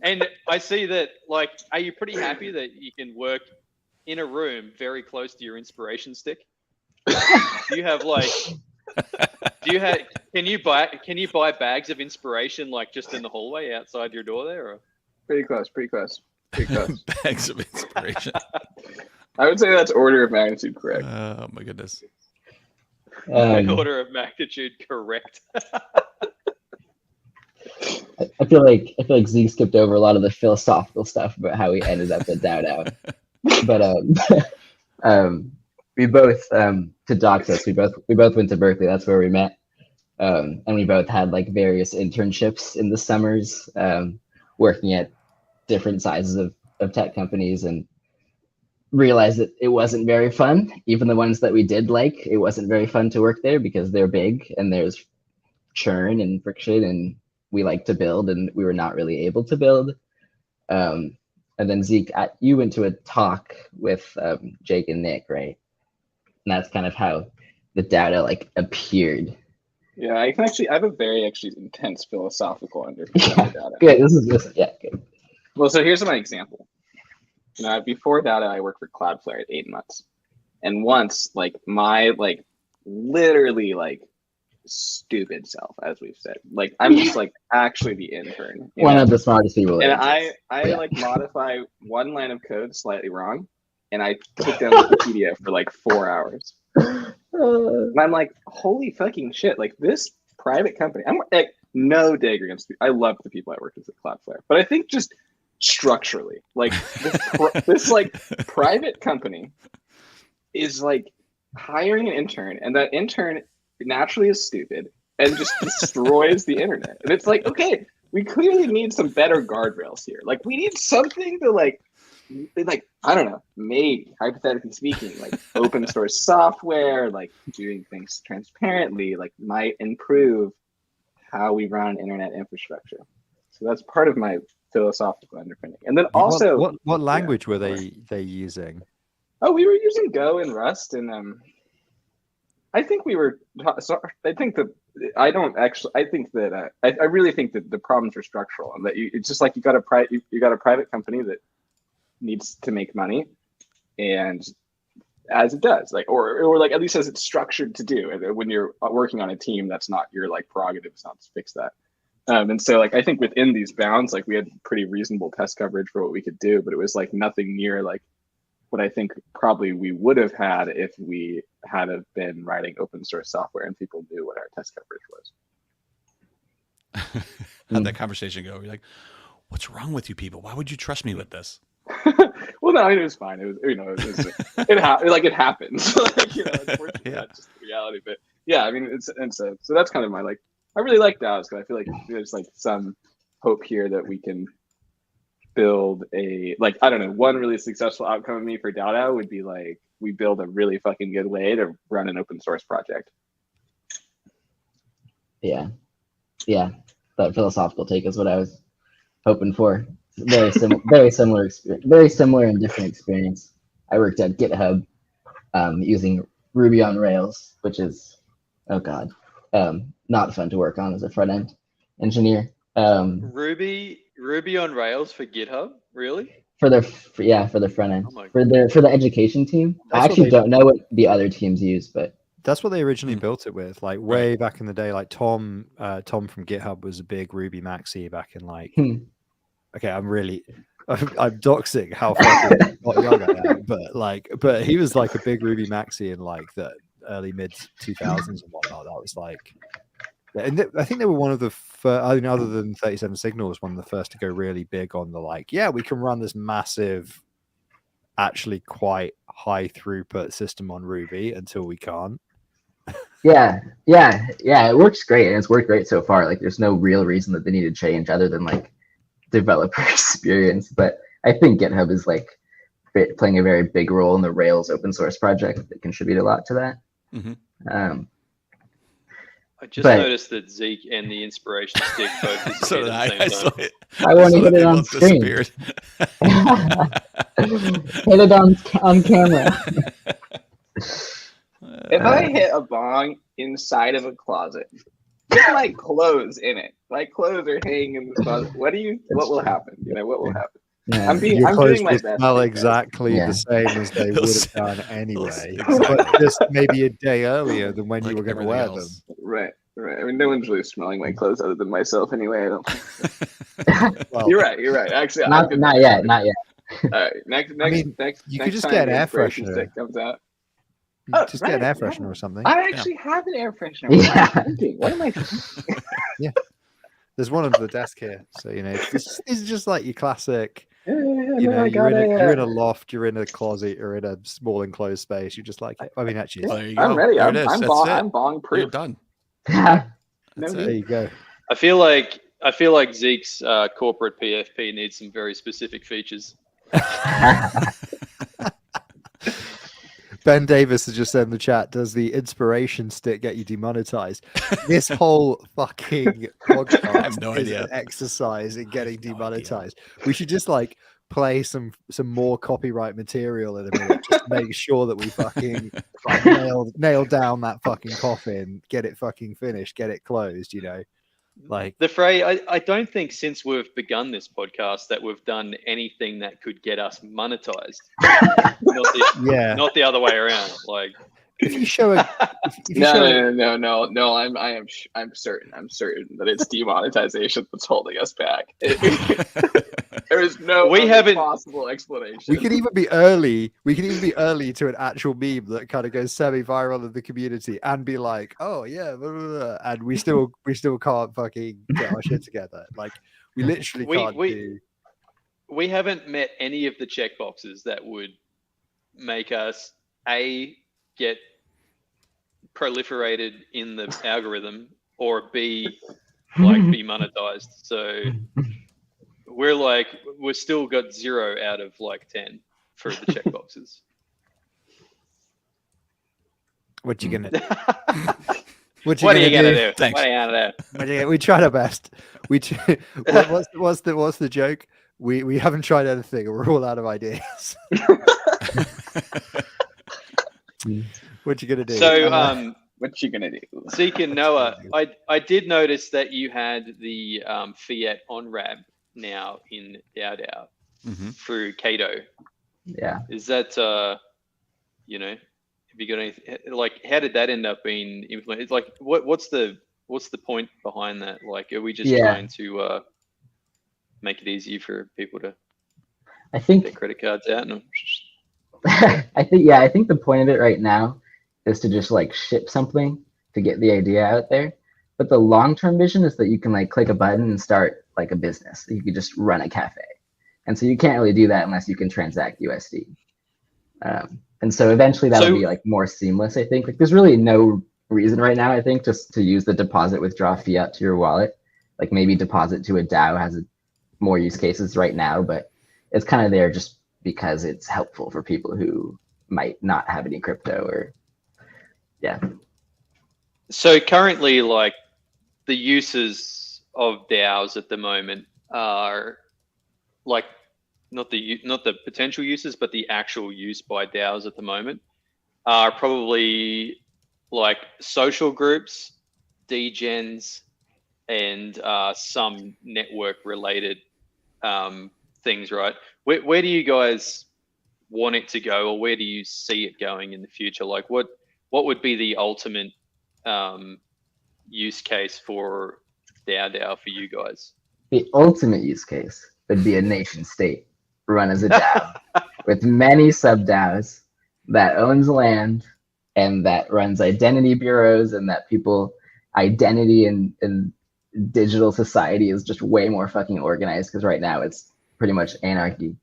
And I see that, like, are you pretty happy that you can work in a room very close to your inspiration stick? Do you have can you buy bags of inspiration like just in the hallway outside your door there? Or? Pretty close. Bags of inspiration. I would say that's order of magnitude correct. Oh my goodness. Order of magnitude correct. I feel like Zeke skipped over a lot of the philosophical stuff about how we ended up at DAODAO. But we both to dox us, we both went to Berkeley. That's where we met. And we both had like various internships in the summers, working at different sizes of tech companies, and realized that it wasn't very fun. Even the ones that we did like, it wasn't very fun to work there because they're big and there's churn and friction, and we like to build and we were not really able to build. And then Zeke, you went to a talk with Jake and Nick, right? And that's kind of how the DAODAO like appeared. Yeah, I have a very intense philosophical understanding of DAODAO. Good. This is good. Well, so here's my example. Before DAODAO, I worked for Cloudflare at 8 months, and once my literally stupid self, as we've said, I'm just actually the intern. One of the smartest people. And I modify one line of code slightly wrong, and I took down Wikipedia for 4 hours. And I'm like, holy fucking shit! This private company. I'm no dig against. I love the people I worked with at Cloudflare, but I think just structurally, this private company is hiring an intern, and that intern naturally is stupid and just destroys the internet. And it's okay, we clearly need some better guardrails here. We need something to like, I don't know, maybe hypothetically speaking, like open source software, like doing things transparently, like might improve how we run internet infrastructure. So that's part of my philosophical underpinning. And then also, what language were they using? Oh, we were using Go and Rust, and I think we were. So I think that I don't actually. I think that I really think that the problems are structural, and that it's just like you got a private company that needs to make money, and as it does, like or like at least as it's structured to do. And when you're working on a team, that's not your like prerogative. It's not to fix that. And so like I think within these bounds, like we had pretty reasonable test coverage for what we could do, but it was like nothing near like what I think probably we would have had if we had have been writing open source software and people knew what our test coverage was. How'd that conversation go? You're like, what's wrong with you people? Why would you trust me with this? Well, no, it was fine. It was, it happens. Like, unfortunately, that's just the reality. But yeah, I mean, so that's kind of my like. I really like DAOs because I feel like there's like some hope here that we can build a like I don't know. One really successful outcome of me for DAODAO would be like we build a really fucking good way to run an open source project. Yeah, that philosophical take is what I was hoping for. Very similar and different experience. I worked at GitHub using Ruby on Rails, which is not fun to work on as a front end engineer. Ruby on Rails for GitHub, really? For the front end, Oh for the education team. I actually don't know what the other teams use, but that's what they originally built it with, like way back in the day. Like Tom from GitHub was a big Ruby maxi back in like. Okay, I'm doxing how fucking not young I am, but he was like a big Ruby maxi in like the early mid 2000s and whatnot. That was like, and I think they were one of the first, I mean, other than 37 Signals, one of the first to go really big on the like, yeah, we can run this massive, actually quite high throughput system on Ruby until we can't. Yeah, it works great, and it's worked great so far. Like, there's no real reason that they need to change other than like developer experience. But I think GitHub is like playing a very big role in the Rails open source project that contribute a lot to that. Mm-hmm. I just noticed that Zeke and the inspiration stick both disappeared at the same time. I want to hit it on screen. Hit it on camera. If I hit a bong inside of a closet, with my clothes in it, my clothes are hanging in the closet, what will happen? What will happen? Yeah. I'm doing my best. Smell exactly the same as they would have done anyway, but just maybe a day earlier than when you were going to wear them. Right. I mean, no one's really smelling my clothes other than myself anyway. I don't think. Well, you're right. Actually, not yet. All right. Next. You could just get an air freshener. Stick comes out. Just get an air freshener or something. I actually have an air freshener. What am I thinking? Yeah. There's one under the desk here. So, this is just like your classic, you're in a loft, you're in a closet, you're in a small enclosed space. You just like it. I mean, actually, there you go. I'm ready. I'm bong proof. You're done. There you go. I feel like Zeke's corporate PFP needs some very specific features. Ben Davis has just said in the chat, does the inspiration stick get you demonetized? This whole fucking podcast is an exercise in getting demonetized. We should just like play some more copyright material in a minute, just to make sure that we fucking like, nail down that fucking coffin, get it fucking finished, get it closed, Like the phrase, I don't think since we've begun this podcast that we've done anything that could get us monetized. Not the other way around. Like if you show a No. I'm certain that it's demonetization that's holding us back. There is no possible explanation. We could even be early. We can even be early to an actual meme that kind of goes semi-viral in the community and be like, "Oh yeah," blah, blah, blah, and we still can't fucking get our shit together. Like we literally can't do. We haven't met any of the checkboxes that would make us get proliferated in the algorithm or be monetized. So we're still got 0 out of like 10 for the checkboxes. What you gonna? What What are you gonna do? Thanks. What are you gonna do? We tried our best. What's the joke? We haven't tried anything. We're all out of ideas. What you gonna do? So, What you gonna do? Zeke and Noah, I did notice that you had the fiat on ramp now in DAODAO Mhm. through Kato. Yeah. Is that have you got anything like? How did that end up being implemented? It's like, what's the point behind that? Like, are we just Yeah. trying to make it easy for people to I get think their credit cards out? And I think the point of it right now is to just like ship something to get the idea out there. But the long-term vision is that you can like click a button and start like a business. You could just run a cafe. And so you can't really do that unless you can transact USD. And so eventually that'll be like more seamless, I think. Like there's really no reason right now, I think, just to use the deposit withdraw fiat to your wallet. Like maybe deposit to a DAO has more use cases right now, but it's kind of there just because it's helpful for people who might not have any crypto or so currently, like the uses of DAOs at the moment are like not the potential uses, but the actual use by DAOs at the moment are probably like social groups, degens, and some network related things, right? Where do you guys want it to go, or where do you see it going in the future? Like what would be the ultimate use case for DAO for you guys? the ultimate use case would be a nation state run as a DAO with many sub DAOs that owns land and that runs identity bureaus, and that people identity in digital society is just way more fucking organized, because right now it's pretty much anarchy,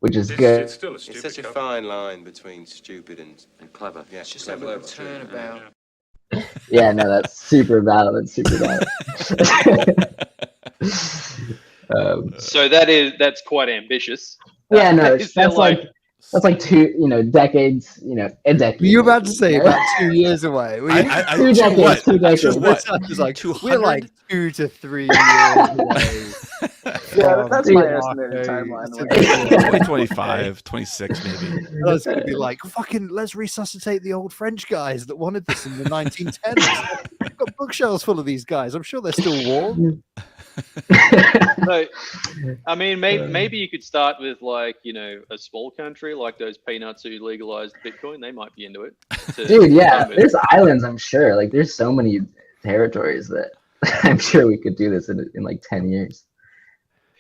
which is good. It's still a stupid. It's such a fine line between stupid and clever. Yeah, It's just a little turnabout. Yeah, no, that's super valid. That's super valid. So that's quite ambitious. Yeah, no, Is there that's like two, decades, a decade. Were you about to say about 2 years away? Were you? Two decades, 2 decades. It's like 200? we're like 2 to 3 years away. Yeah, that's my Dude, estimated timeline. 2025, 26 maybe. That's going to be like, fucking, let's resuscitate the old French guys that wanted this in the 1910s. I've got bookshelves full of these guys. I'm sure they're still warm. So, I mean, maybe you could start with like, a small country like those peanuts who legalized Bitcoin. They might be into it. Dude, yeah, there's islands, I'm sure. Like, there's so many territories that I'm sure we could do this in like 10 years.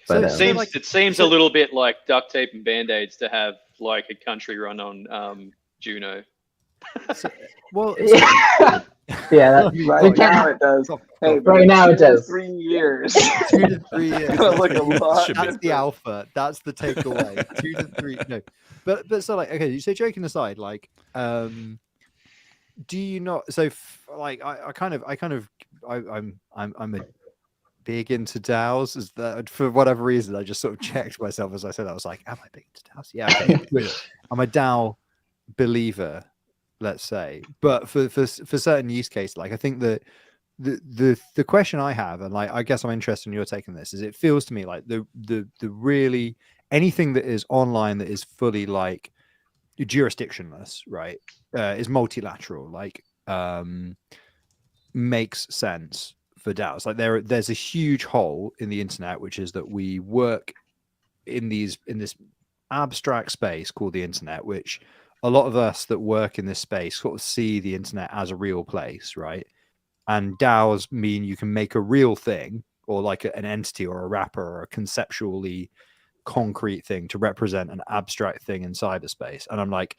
But it seems a little bit like duct tape and band-aids to have like a country run on Juno. Well, yeah, Right now it does. Hey, right now it does. 3 years. 2 to 3 years. Look a lot. That's the alpha. That's the takeaway. 2 to 3. No, but so like, okay. So joking aside, like, do you not? So I'm a big into DAOs. Is that for whatever reason I just sort of checked myself as I said. I was like, am I big into DAOs? Yeah, I'm a DAO believer, let's say. But for certain use cases, like I think that the question I have, and like I guess I'm interested in your take on this, is it feels to me like the really anything that is online that is fully like jurisdictionless, right, is multilateral, like makes sense for DAOs. Like there's a huge hole in the internet, which is that we work in this abstract space called the internet, which a lot of us that work in this space sort of see the internet as a real place, right? And DAOs mean you can make a real thing, or like an entity or a wrapper or a conceptually concrete thing to represent an abstract thing in cyberspace. And I'm like,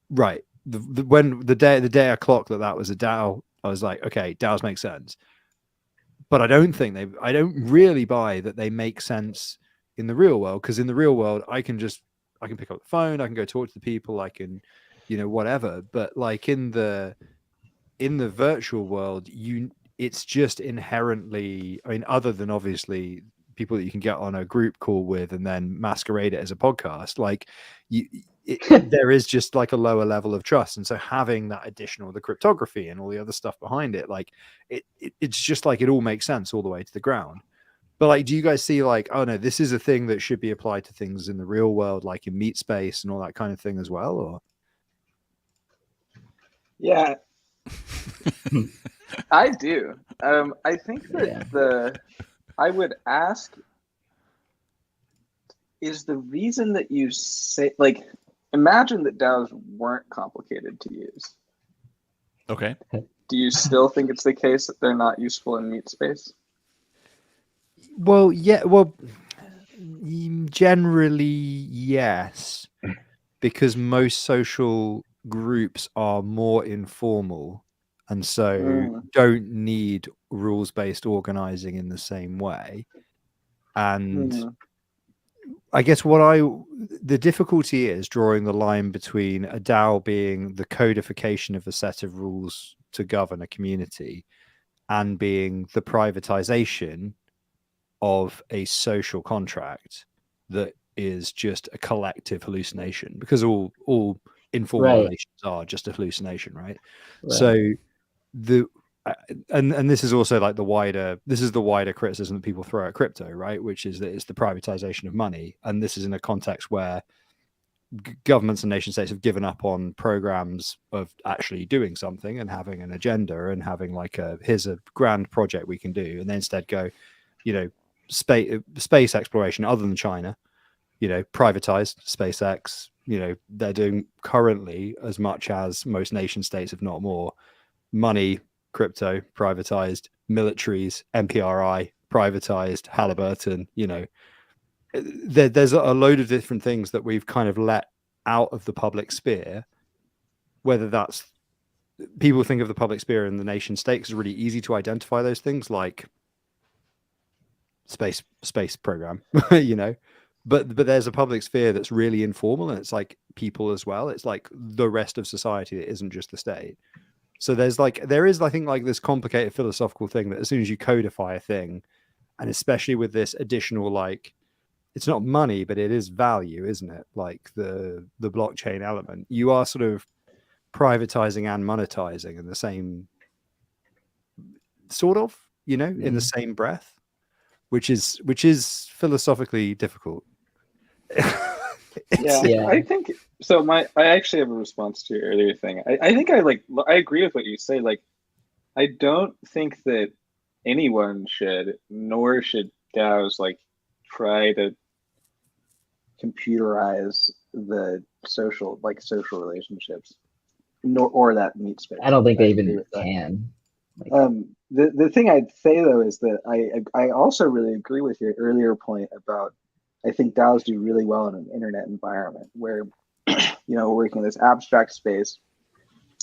right, when the day I clocked that was a DAO, I was like, okay, DAOs make sense. But I don't really buy that they make sense in the real world, because in the real world I can pick up the phone, I can go talk to the people, I can, whatever. But like in the virtual world, it's just inherently, I mean, other than obviously people that you can get on a group call with and then masquerade it as a podcast. Like there is just like a lower level of trust, and so having that additional, the cryptography and all the other stuff behind it, like it's just like it all makes sense all the way to the ground. But like, do you guys see like, oh no, this is a thing that should be applied to things in the real world, like in meat space and all that kind of thing as well? Or Yeah, I do. I think that I would ask, is the reason that you say, like, imagine that DAOs weren't complicated to use. Okay. Do you still think it's the case that they're not useful in meat space? well, yeah, well, generally yes, because most social groups are more informal and so don't need rules-based organizing in the same way. And I guess the difficulty is drawing the line between a DAO being the codification of a set of rules to govern a community and being the privatization of a social contract that is just a collective hallucination, because all informal relations are just a hallucination, right? So and this is also like the wider criticism that people throw at crypto, right? Which is that it's the privatization of money, and this is in a context where governments and nation states have given up on programs of actually doing something and having an agenda and having like here's a grand project we can do, and they instead go, space exploration other than China, privatized SpaceX. They're doing currently as much as most nation states, if not more. Money, crypto, privatized. Militaries, MPRI, privatized. Halliburton, there's a load of different things that we've kind of let out of the public sphere. Whether that's, people think of the public sphere and the nation state, it's really easy to identify those things, like space program, but there's a public sphere that's really informal, and it's like people as well. It's like the rest of society that isn't just the state. So there is I think like this complicated philosophical thing that as soon as you codify a thing, and especially with this additional, like, it's not money but it is value, isn't it? Like the blockchain element, you are sort of privatizing and monetizing in the same sort of, in the same breath, which is philosophically difficult. I think so. I actually have a response to your earlier thing. I think I agree with what you say. Like, I don't think that anyone should, nor should DAOs, like, try to computerize the social relationships, or that meat space. I don't think they even can. The thing I'd say though is that I also really agree with your earlier point about, I think DAOs do really well in an internet environment where we're working in this abstract space,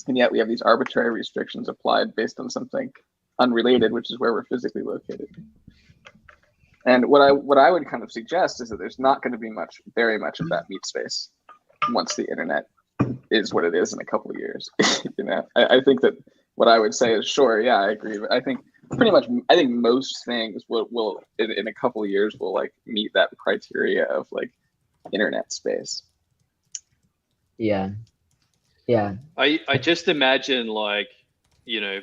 and yet we have these arbitrary restrictions applied based on something unrelated, which is where we're physically located. And what I would kind of suggest is that there's not going to be very much of that meat space once the internet is what it is in a couple of years. I think that what I would say is, sure, yeah, I agree, but I think most things will in a couple of years will like meet that criteria of like internet space. Yeah. I just imagine, like,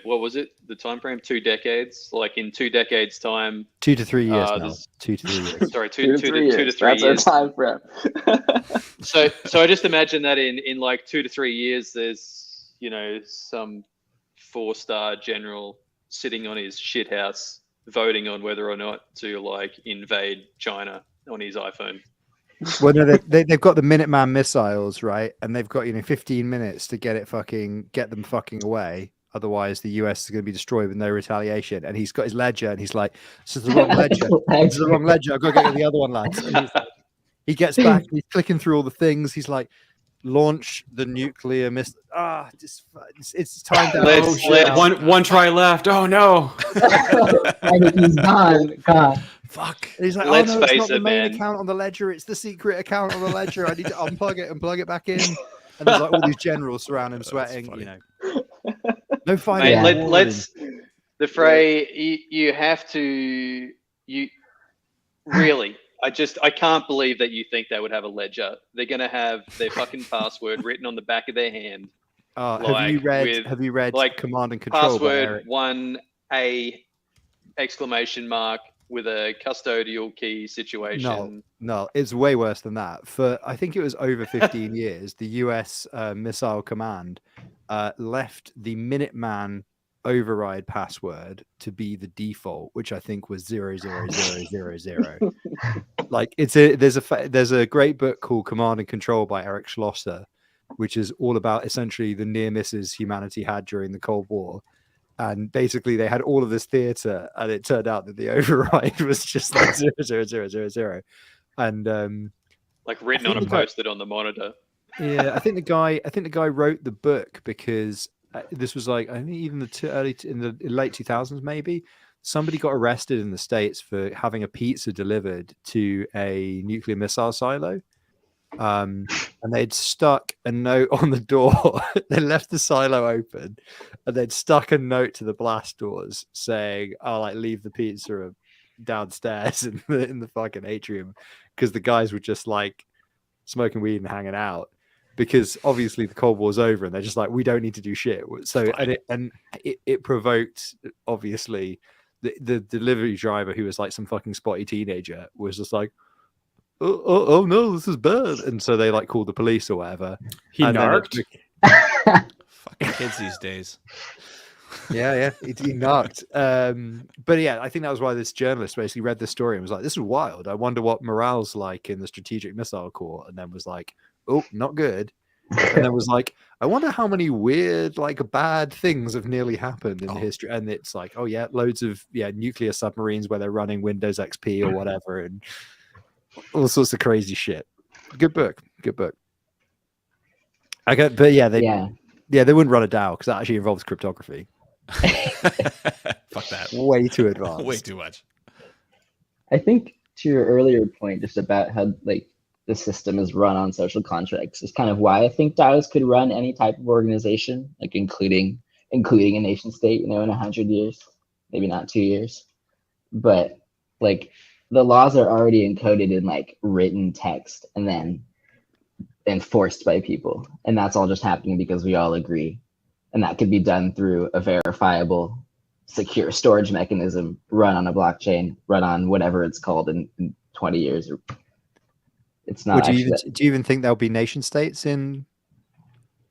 what was it? The time frame? 2 decades. Like in 2 decades' time. 2 to 3 years now. 2 to 3 years. Sorry, two to 3 years. That's our time frame. So I just imagine that in like 2 to 3 years, there's some 4-star general sitting on his shit house voting on whether or not to like invade China on his iPhone. Well, no, they've got the Minuteman missiles, right? And they've got 15 minutes to get them fucking away. Otherwise, the US is going to be destroyed with no retaliation. And he's got his ledger, and he's like, "This is the wrong ledger. This is the wrong ledger. I've got to get the other one, lads." And he's like, he gets back, and he's clicking through all the things. He's like, "Launch the nuclear missile." It's time to one try left. Oh no! I think he's gone. God. Fuck. And he's like, Let's "Oh no, it's face not the it, main man. account on the ledger. It's the secret account on the ledger. I need to unplug it and plug it back in." And there's like all these generals surround him, sweating. No fighting. Yeah. Let's the fray. You have to Really, I can't believe that you think they would have a ledger. They're gonna have their fucking password written on the back of their hand. Have you read like Command and Control by password Eric? 1A exclamation mark with a custodial key situation? No, it's way worse than that. For I think it was over 15 years, the US Missile Command left the Minuteman override password to be the default, which I think was 00000. Like there's a great book called Command and Control by Eric Schlosser, which is all about essentially the near misses humanity had during the Cold War. And basically they had all of this theater, and it turned out that the override was just like 00000. And like written on a post-it on the monitor. Yeah, I think the guy wrote the book because this was like, I think even in the late 2000s maybe, somebody got arrested in the States for having a pizza delivered to a nuclear missile silo. And they'd stuck a note on the door. They left the silo open, and they'd stuck a note to the blast doors saying, "I'll like leave the pizza downstairs in the fucking atrium," because the guys were just like smoking weed and hanging out. Because obviously the Cold War's over, and they're just like, we don't need to do shit. So and it provoked, obviously, the delivery driver, who was like some fucking spotty teenager, was just like, oh no, this is bad. And so they like called the police or whatever. He narked. Fucking kids these days. Yeah, he narked. But yeah, I think that was why this journalist basically read this story and was like, this is wild. I wonder what morale's like in the Strategic Missile Corps. And then was like, oh, not good. And then was like, I wonder how many weird, like, bad things have nearly happened in history. And it's like, oh yeah, loads of nuclear submarines where they're running Windows XP or whatever, and all sorts of crazy shit. Good book. Okay, but they wouldn't run a DAO because that actually involves cryptography. Fuck that. Way too advanced. Way too much. I think to your earlier point, just about how like the system is run on social contracts, is kind of why I think DAOs could run any type of organization, like including a nation state, in 100 years, maybe not 2 years, but like the laws are already encoded in like written text and then enforced by people, and that's all just happening because we all agree, and that could be done through a verifiable, secure storage mechanism run on a blockchain, run on whatever it's called in 20 years. It's not. Do you even think there'll be nation states in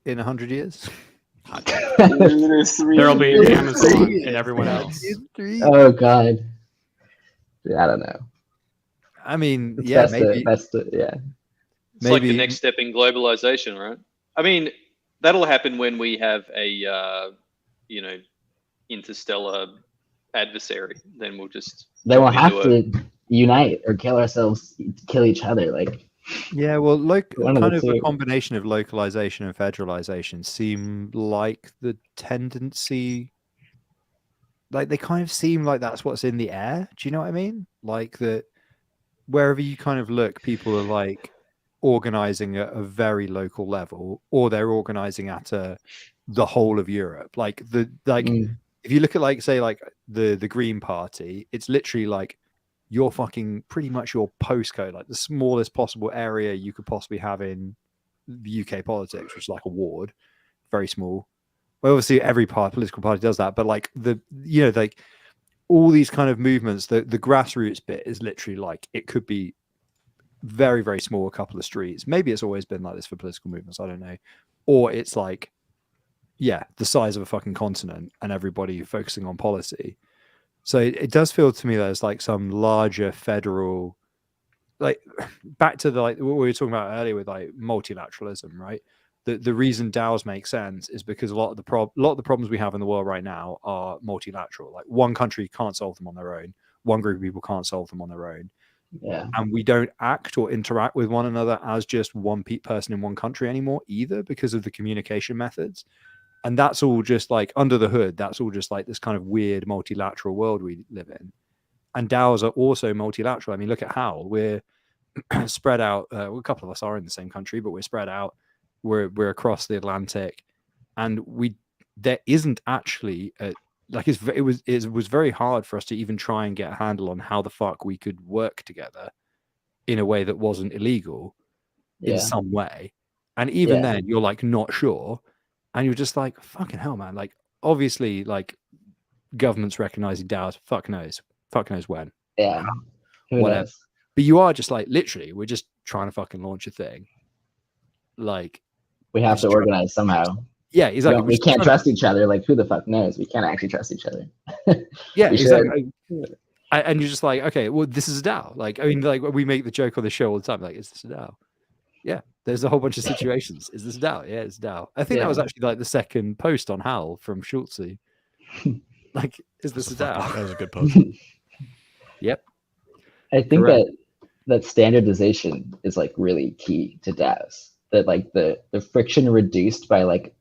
100 years? There'll be Amazon and everyone else. Oh God. I don't know. I mean, It's maybe. It's like the next step in globalization, right? I mean, that'll happen when we have a interstellar adversary. Then we'll just have to unite or kill ourselves, kill each other. Like, yeah, well, kind of two. a combination of localization and federalization seem like the tendency. Like they kind of seem like that's what's in the air. Do you know what I mean? Like that, wherever you kind of look, people are like organizing at a very local level, or they're organizing at the whole of Europe. Like if you look at like say like the Green Party, it's literally like your fucking pretty much your postcode, like the smallest possible area you could possibly have in the UK politics, which is like a ward, very small. Well, obviously every political party does that, but like like all these kind of movements, the grassroots bit is literally like it could be very, very small, a couple of streets. Maybe it's always been like this for political movements, I don't know. Or it's like, the size of a fucking continent and everybody focusing on policy. So it does feel to me that there's like some larger federal, like back to what we were talking about earlier with like multilateralism, right? The reason DAOs make sense is because a lot of the problems we have in the world right now are multilateral. Like one country can't solve them on their own. One group of people can't solve them on their own. Yeah. And we don't act or interact with one another as just one person in one country anymore either, because of the communication methods. And that's all just like under the hood. That's all just like this kind of weird multilateral world we live in. And DAOs are also multilateral. I mean, look at how we're spread out. A couple of us are in the same country, but we're spread out. We're across the Atlantic, and there isn't actually like it was very hard for us to even try and get a handle on how the fuck we could work together in a way that wasn't illegal in some way. And even then you're like not sure, and you're just like, fucking hell, man. Like obviously like governments recognizing DAOs, fuck knows when, Yeah. Who whatever. knows? But you are just like, literally, we're just trying to fucking launch a thing. Like We have to organize somehow. Yeah, exactly. We can't trust each other. Like, who the fuck knows? We can't actually trust each other. Yeah, exactly. And you're just like, okay, well, this is a DAO. Like, I mean, like we make the joke on the show all the time. Like, is this a DAO? Yeah, there's a whole bunch of situations. Is this a DAO? Yeah, it's a DAO. I think that was actually like the second post on Hal from Schultze. Like, is this a DAO? That was a good post. Yep. I think that standardization is like really key to DAOs. That like the friction reduced by like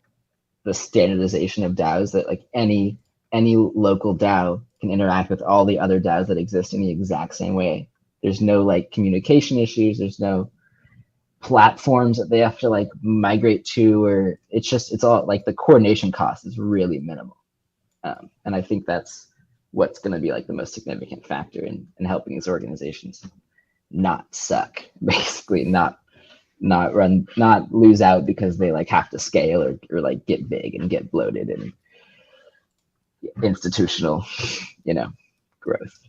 the standardization of DAOs, that like any local DAO can interact with all the other DAOs that exist in the exact same way. There's no like communication issues. There's no platforms that they have to like migrate to, or it's all like the coordination cost is really minimal. And I think that's what's going to be like the most significant factor in helping these organizations not suck, basically not lose out because they like have to scale or like get big and get bloated and institutional, growth.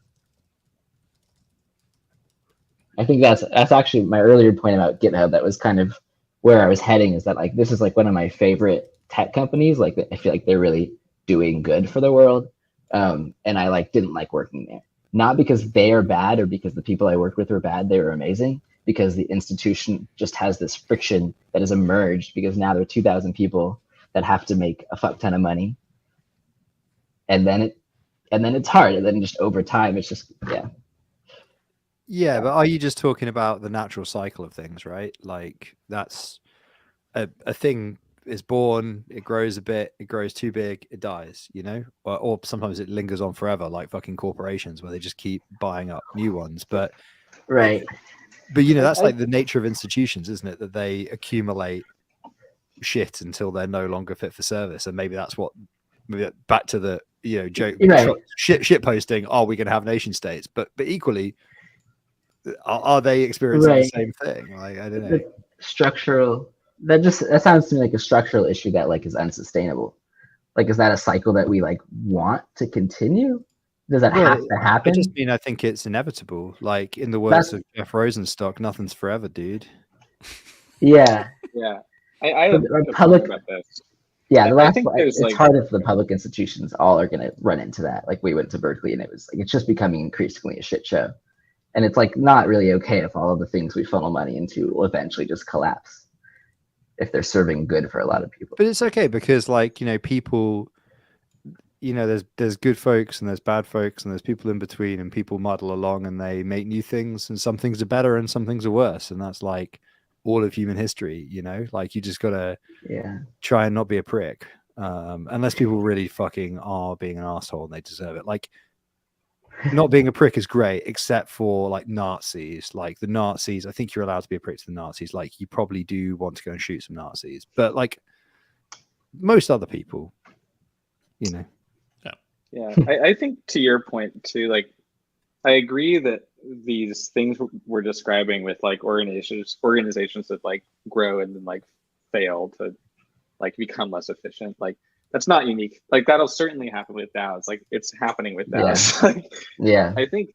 I think that's actually my earlier point about GitHub. That was kind of where I was heading, is that like this is like one of my favorite tech companies. Like I feel like they're really doing good for the world. And I like didn't like working there. Not because they are bad or because the people I worked with were bad. They were amazing, because the institution just has this friction that has emerged because now there are 2,000 people that have to make a fuck ton of money. And then it's hard. And then just over time, it's just, Yeah, but are you just talking about the natural cycle of things, right? Like that's a thing is born, it grows a bit, it grows too big, it dies, or sometimes it lingers on forever, like fucking corporations where they just keep buying up new ones. But right. But that's like the nature of institutions, isn't it? That they accumulate shit until they're no longer fit for service, and maybe that's what. Maybe back to the joke, right. shit posting. Are we going to have nation states? But equally, are they experiencing the same thing? Like I don't know. Structural. That sounds to me like a structural issue that like is unsustainable. Like, is that a cycle that we like want to continue? Does that have to happen? I think it's inevitable. Like in the words of Jeff Rosenstock, nothing's forever, dude. Yeah. Yeah. I have a public about this. Yeah, I think it's like, hard if the public institutions all are going to run into that. Like we went to Berkeley and it was like, it's just becoming increasingly a shit show. And it's like not really okay if all of the things we funnel money into will eventually just collapse if they're serving good for a lot of people. But it's okay because like, people, there's good folks and there's bad folks and there's people in between, and people muddle along and they make new things, and some things are better and some things are worse. And that's like all of human history, like you just got to try and not be a prick. Unless people really fucking are being an asshole and they deserve it. Like not being a prick is great, except for like Nazis. Like the Nazis, I think you're allowed to be a prick to the Nazis. Like you probably do want to go and shoot some Nazis, but like most other people, Yeah, I think to your point too, like I agree that these things we're describing with like organizations that like grow and then like fail to like become less efficient, like that's not unique. Like that'll certainly happen with DAOs. Like it's happening with DAOs. Yeah. I think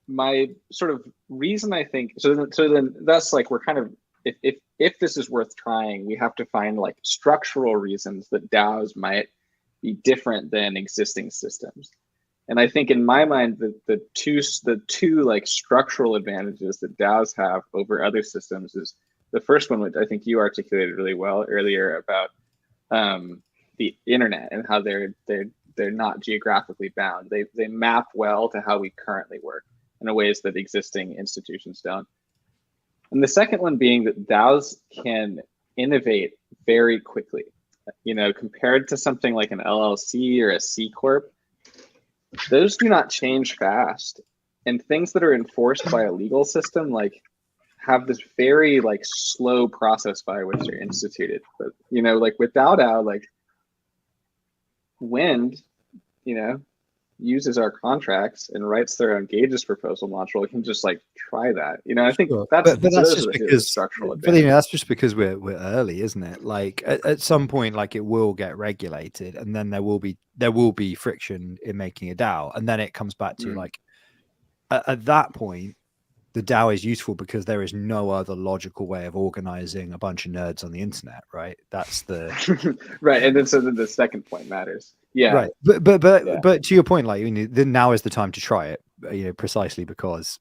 my sort of reason, I think so then that's like we're kind of if this is worth trying, we have to find like structural reasons that DAOs might be different than existing systems. And I think in my mind the two like structural advantages that DAOs have over other systems is the first one, which I think you articulated really well earlier about the internet and how they're not geographically bound. They map well to how we currently work in ways that existing institutions don't. And the second one being that DAOs can innovate very quickly. Compared to something like an LLC or a C Corp, those do not change fast. And things that are enforced by a legal system like have this very like slow process by which they're instituted. But like with DAODAO, like Wind, uses our contracts and writes their own gauges proposal module, we can just like try that. I think Sure. that's But that's those just are the because structural but advantages. that's just because we're early, isn't it? Like at some point, like it will get regulated, and then there will be friction in making a DAO, and then it comes back to like at that point, the DAO is useful because there is no other logical way of organizing a bunch of nerds on the internet, right? That's the right, and then so then the second point matters. Yeah, right. But to your point, like then now is the time to try it, precisely because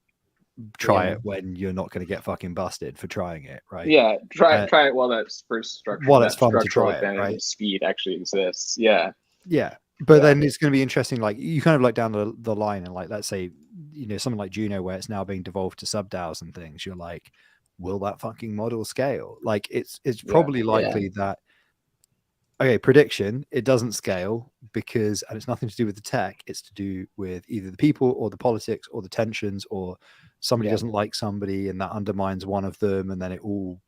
try it when you're not going to get fucking busted for trying it, right? Yeah, try it while that first structure, while that it's fun to structural try it, advantage right? of speed actually exists. Yeah. But then it's going to be interesting, like you kind of like down the line, and like let's say something like Juno, where it's now being devolved to sub DAOs and things. You're like, will that fucking model scale? Like it's probably likely that. Okay, prediction, it doesn't scale because, and it's nothing to do with the tech, it's to do with either the people or the politics or the tensions, or somebody doesn't like somebody and that undermines one of them, and then it all,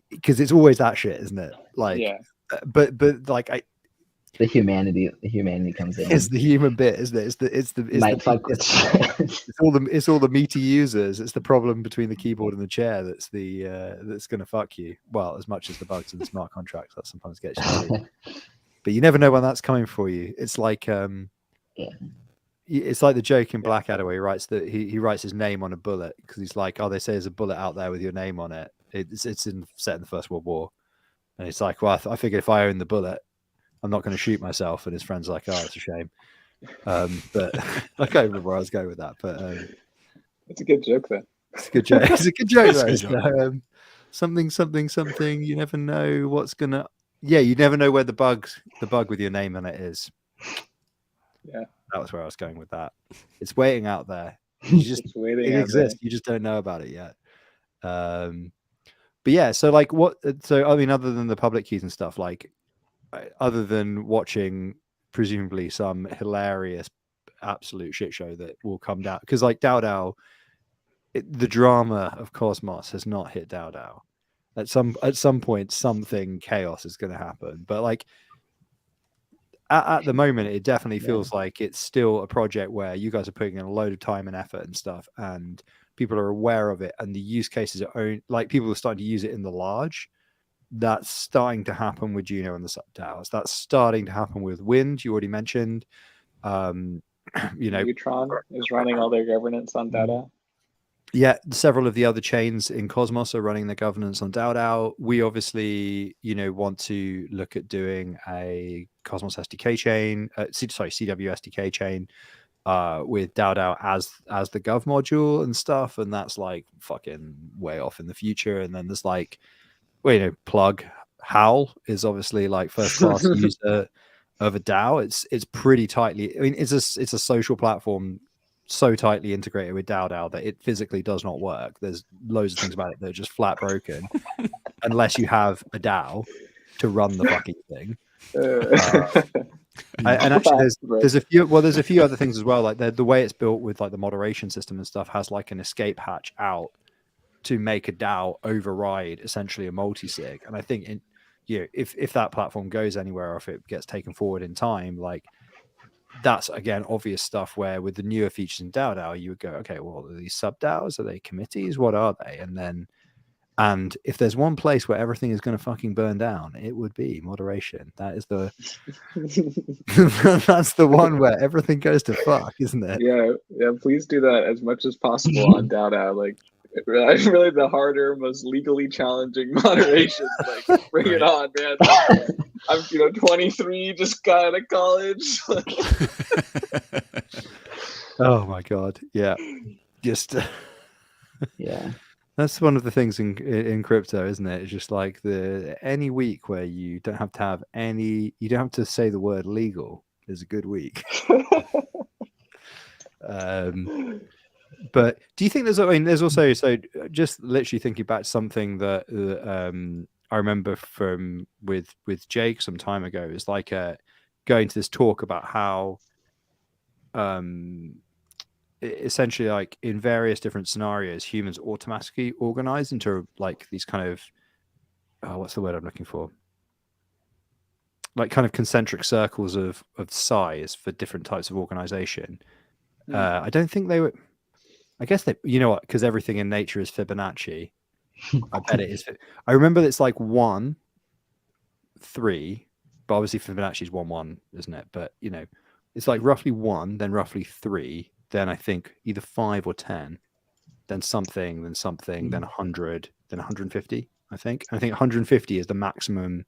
because it's always that shit, isn't it? Like, but like the humanity comes in. It's the human bit, isn't it? It's all the meaty users. It's the problem between the keyboard and the chair that's going to fuck you. Well, as much as the bugs and the smart contracts that sometimes gets you too. But you never know when that's coming for you. It's like it's like the joke in Blackadder where he writes that he writes his name on a bullet because he's like, oh, they say there's a bullet out there with your name on it. It's set in the First World War, and it's like, well, I figured if I own the bullet, I'm not going to shoot myself. And his friend's like, oh, it's a shame. But I can't remember where I was going with that. But it's a good joke, though. It's a good joke. It's a good joke, though. Something. You never know what's gonna. Yeah, you never know where the bug with your name on it is. Yeah, that was where I was going with that. It's waiting out there. It exists. You just don't know about it yet. But yeah, so like what? So I mean, other than the public keys and stuff, like. Other than watching presumably some hilarious absolute shit show that will come down, because like DAODAO, the drama of Cosmos has not hit DAODAO. At some point something chaos is going to happen, but like at the moment it definitely feels like it's still a project where you guys are putting in a load of time and effort and stuff, and people are aware of it, and the use cases are like people are starting to use it in the large. That's starting to happen with Juno and the sub DAOs. That's starting to happen with Wind. You already mentioned. Neutron is running all their governance on DAODAO. Yeah, several of the other chains in Cosmos are running their governance on DAODAO. We obviously, want to look at doing a Cosmos SDK chain, CW SDK chain, with DAODAO as the gov module and stuff, and that's like fucking way off in the future. And then there's like. Well, plug Howl is obviously like first class user of a DAO. It's pretty tightly. I mean, it's a social platform so tightly integrated with DAO that it physically does not work. There's loads of things about it that are just flat broken, unless you have a DAO to run the fucking thing. And actually, there's a few other things as well. Like the way it's built with like the moderation system and stuff has like an escape hatch out to make a DAO override essentially a multi-sig. And I think if that platform goes anywhere or if it gets taken forward in time, like that's again obvious stuff where with the newer features in DAO you would go, okay, well, are these sub DAOs? Are they committees? What are they? And if there's one place where everything is going to fucking burn down, it would be moderation. That is that's the one where everything goes to fuck, isn't it? Yeah. Please do that as much as possible on DAO. Like, really the harder, most legally challenging moderation. Like, bring it on, man. I'm 23, just got out of college. Oh my god, yeah, just yeah. That's one of the things in crypto, isn't it? It's just like any week where you don't have to say the word legal is a good week. But do you think there's also, so just literally thinking back to something that I remember from with Jake some time ago, is like going to this talk about how essentially like in various different scenarios humans automatically organize into like these kind of what's the word I'm looking for, like kind of concentric circles of size for different types of organization. I don't think they were. I guess they, you know what? Because everything in nature is Fibonacci. I bet it is. I remember it's like 1, 3, but obviously Fibonacci is 1, 1, isn't it? But you know, it's like roughly 1, then roughly 3, then I think either 5 or 10, then something, then 100, then 150. I think 150 is the maximum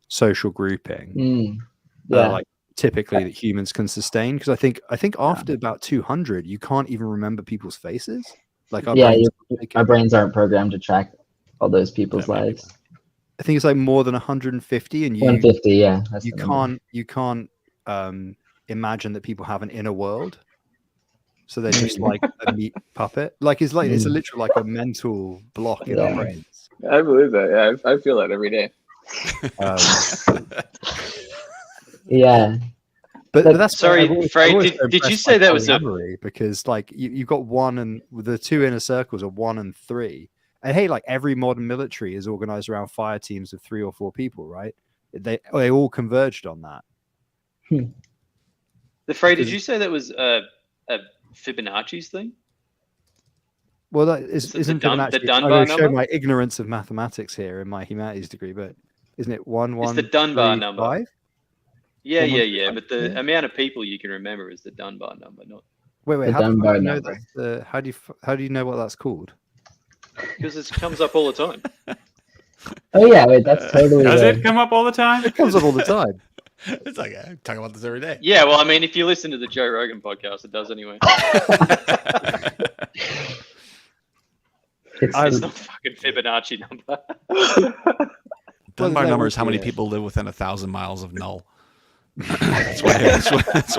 social grouping. Like typically that humans can sustain, because I think after about 200 you can't even remember people's faces. Like our brains aren't programmed to track all those people's lives. I think it's like more than 150, and 150, that's you can't imagine that people have an inner world, so they're just like a meat puppet. Like it's literally like a mental block in our brains. I believe that. Yeah, I feel that every day. But that's sorry, Frey. Did you say that was a memory? Because like you've got 1 and the 2 inner circles are 1 and 3, and hey, like every modern military is organized around fire teams of 3 or 4 people, right? They all converged on that. The Frey, did you say that was a Fibonacci's thing? Well, that isn't Fibonacci. I'm going to show my ignorance of mathematics here in my humanities degree, but isn't it 1, 1? It's the Dunbar 3, number. 5? Yeah. But the amount of people you can remember is the Dunbar number, not. Wait. The How do Dunbar you know number. that? How do you know what that's called? Because it comes up all the time. Oh yeah, wait, that's totally. Does it come up all the time? It comes up all the time. It's like I talk about this every day. Yeah, well, I mean, if you listen to the Joe Rogan podcast, it does anyway. It's not fucking Fibonacci number. Dunbar number is how many people live within 1,000 miles of null. That's why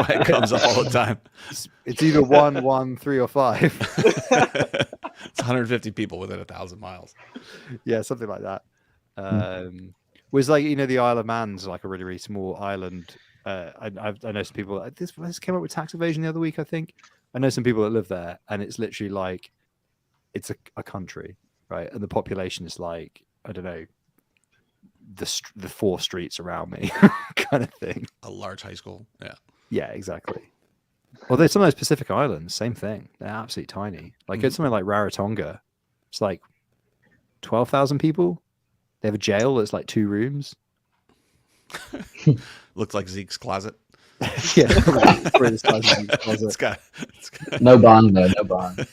it comes up all the time. It's either 1, 1, 3, or 5. It's 150 people within 1,000 miles. Yeah, something like that. Was like, you know, the Isle of Man's like a really, really small island. I know some people. This came up with tax evasion the other week, I think. I know some people that live there, and it's literally like it's a country, right? And the population is like, I don't know, the 4 streets around me kind of thing. A large high school. Yeah, exactly. Although some of those Pacific Islands, same thing. They're absolutely tiny. Like it's something like Rarotonga. It's like 12,000 people. They have a jail that's like 2 rooms. Looks like Zeke's closet. Yeah. It's got... No bond though, no bond.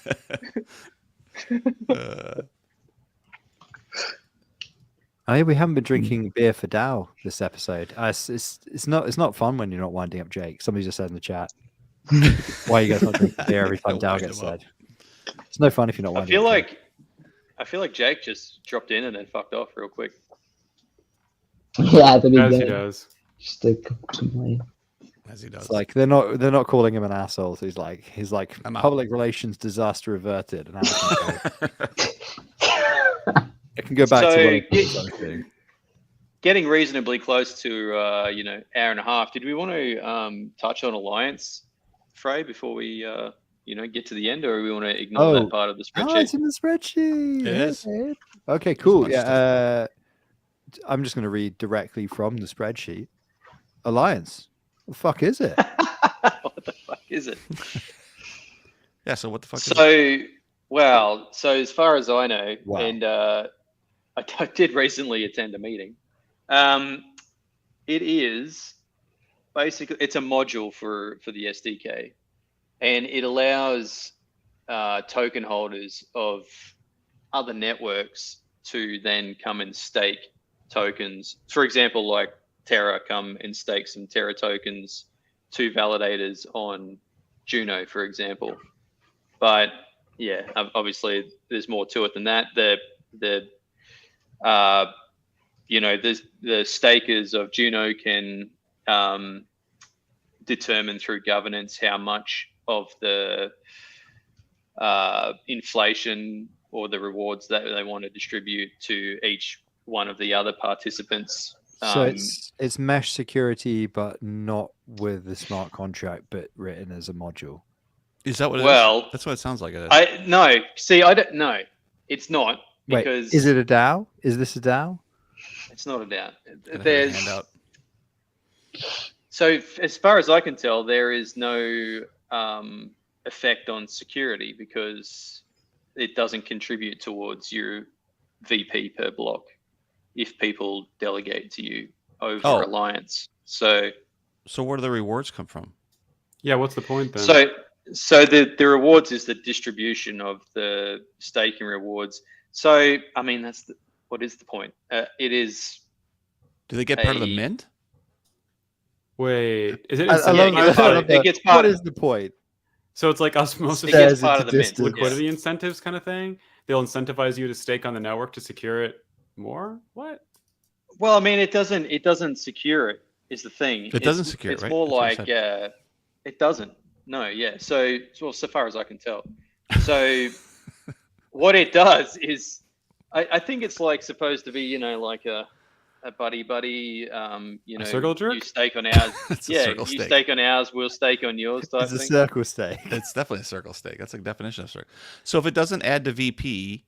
We haven't been drinking beer for DAO this episode. It's not fun when you're not winding up Jake. Somebody just said in the chat, why are you guys not drinking beer every time DAO gets said? It's no fun if you're not winding up. I feel like Jake just dropped in and then fucked off real quick. Yeah, at the beginning. As he does. Just to complain. As he does. It's like they're not calling him an asshole. So he's like public relations disaster averted. And it can go back to getting reasonably close to hour and a half. Did we want to touch on Alliance, Frey, before we get to the end, or do we want to ignore that part of the spreadsheet? Oh, it's in the spreadsheet. It is. Okay, cool. Yeah, I'm just going to read directly from the spreadsheet. Alliance. What the fuck is it? What the fuck is it? Yeah. So what the fuck? So as far as I know, and I did recently attend a meeting. It is basically it's a module for the SDK, and it allows token holders of other networks to then come and stake tokens. For example, like Terra come and stake some Terra tokens to validators on Juno, for example. But yeah, obviously there's more to it than that. The stakers of Juno can determine through governance how much of the inflation or the rewards that they want to distribute to each one of the other participants. So it's mesh security, but not with the smart contract, but written as a module. Is that what it is? That's what it sounds like it is. I don't know. It's not. Because is it a DAO? Is this a DAO? It's not a DAO. So as far as I can tell, there is no effect on security because it doesn't contribute towards your VP per block if people delegate to you over Alliance. So where do the rewards come from? Yeah, what's the point then? So the rewards is the distribution of the staking rewards. So I mean, what is the point? It is. Do they get part of the mint? Wait, is it? It gets part. What is the point? So it's like osmosis. It gets part of the mint. Liquidity incentives kind of thing. They'll incentivize you to stake on the network to secure it more. What? Well, I mean, it doesn't secure it. Is the thing. It doesn't secure it. It's right? more That's like it doesn't. No, yeah. So far as I can tell. So what it does is, I think it's like supposed to be, like a buddy, a circle jerk? you stake on ours. Yeah, you stake on ours, we'll stake on yours type It's a thing. circle stake. It's definitely a circle stake. That's like definition of circle. So if it doesn't add to VP,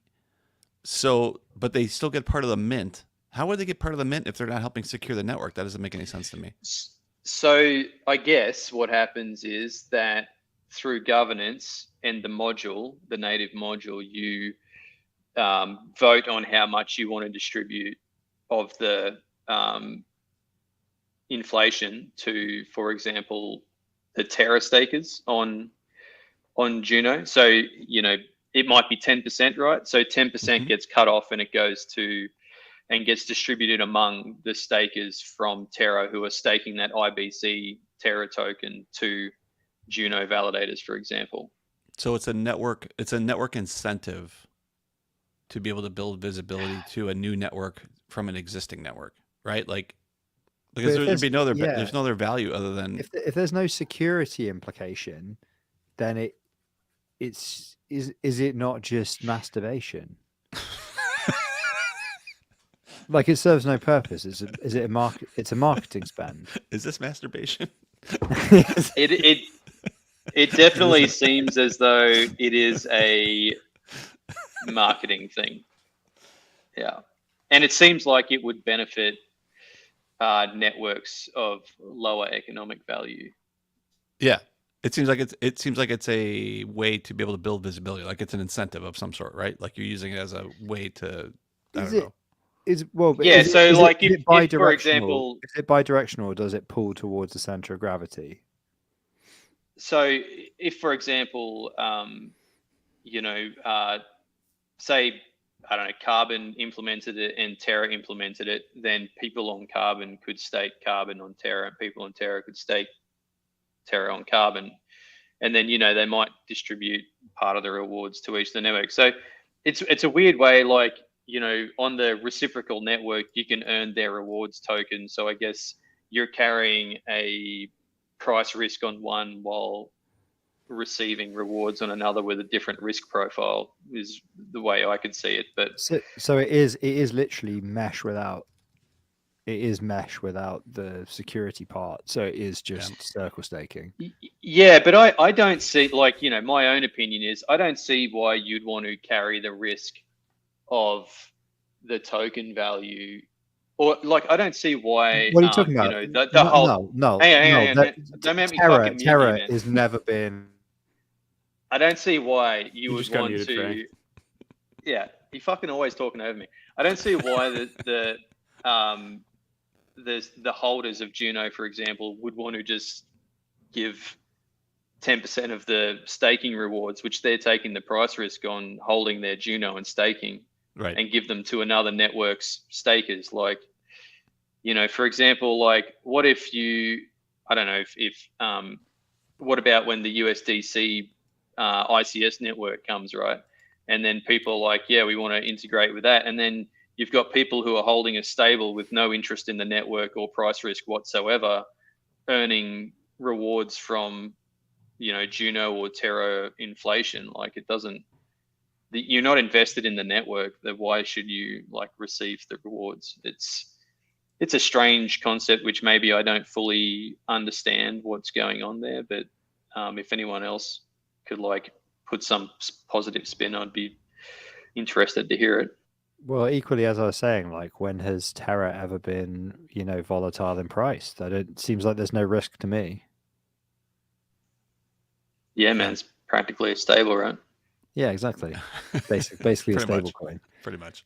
but they still get part of the mint. How would they get part of the mint if they're not helping secure the network? That doesn't make any sense to me. So I guess what happens is that through governance and the native module, you vote on how much you want to distribute of the inflation to, for example, the Terra stakers on Juno. So, it might be 10%, right? So 10% gets cut off and it goes to and gets distributed among the stakers from Terra who are staking that IBC Terra token to Juno validators, for example. So it's a network incentive to be able to build visibility to a new network from an existing network, right? Like, because there's no other value other than if there's no security implication, then is it not just masturbation? Like, it serves no purpose. Is it a market? It's a marketing spend. Is this masturbation? It definitely seems as though it is a marketing thing. Yeah, and it seems like it would benefit networks of lower economic value. Yeah, it seems like it's a way to be able to build visibility. Like it's an incentive of some sort, right? Like you're using it as a way to. I don't know. If for example, is it bidirectional or does it pull towards the center of gravity? So if, for example, say, I don't know, Carbon implemented it and Terra implemented it, then people on Carbon could stake Carbon on Terra and people on Terra could stake Terra on Carbon. And then, they might distribute part of the rewards to each of the network. So it's a weird way, like, on the reciprocal network, you can earn their rewards token. So I guess you're carrying a price risk on one while receiving rewards on another with a different risk profile is the way I could see it. But so it is literally mesh without the security part. So it is just circle staking. Yeah, but I don't see, like, my own opinion is I don't see why you'd want to carry the risk of the token value, or like I don't see why. What are you talking about? The whole. No. Don't make me fucking mute Terra you, man. has never been. I don't see why you would want muted, to. Trey. Yeah, you're fucking always talking over me. I don't see why the holders of Juno, for example, would want to just give 10% of the staking rewards, which they're taking the price risk on holding their Juno and staking, right, and give them to another network's stakers. Like, for example, like what if what about when the USDC ICS network comes, right? And then people are like, yeah, we want to integrate with that. And then you've got people who are holding a stable with no interest in the network or price risk whatsoever, earning rewards from, Juno or Terra inflation. Like, it doesn't, you're not invested in the network. Then why should you receive the rewards? It's a strange concept, which maybe I don't fully understand what's going on there. But if anyone else could put some positive spin, I'd be interested to hear it. Well, equally as I was saying, like when has Terra ever been, volatile in price? It seems like there's no risk to me. Yeah, man, it's practically a stable, right? Yeah, exactly. Basically a Pretty stable much. coin. Pretty much.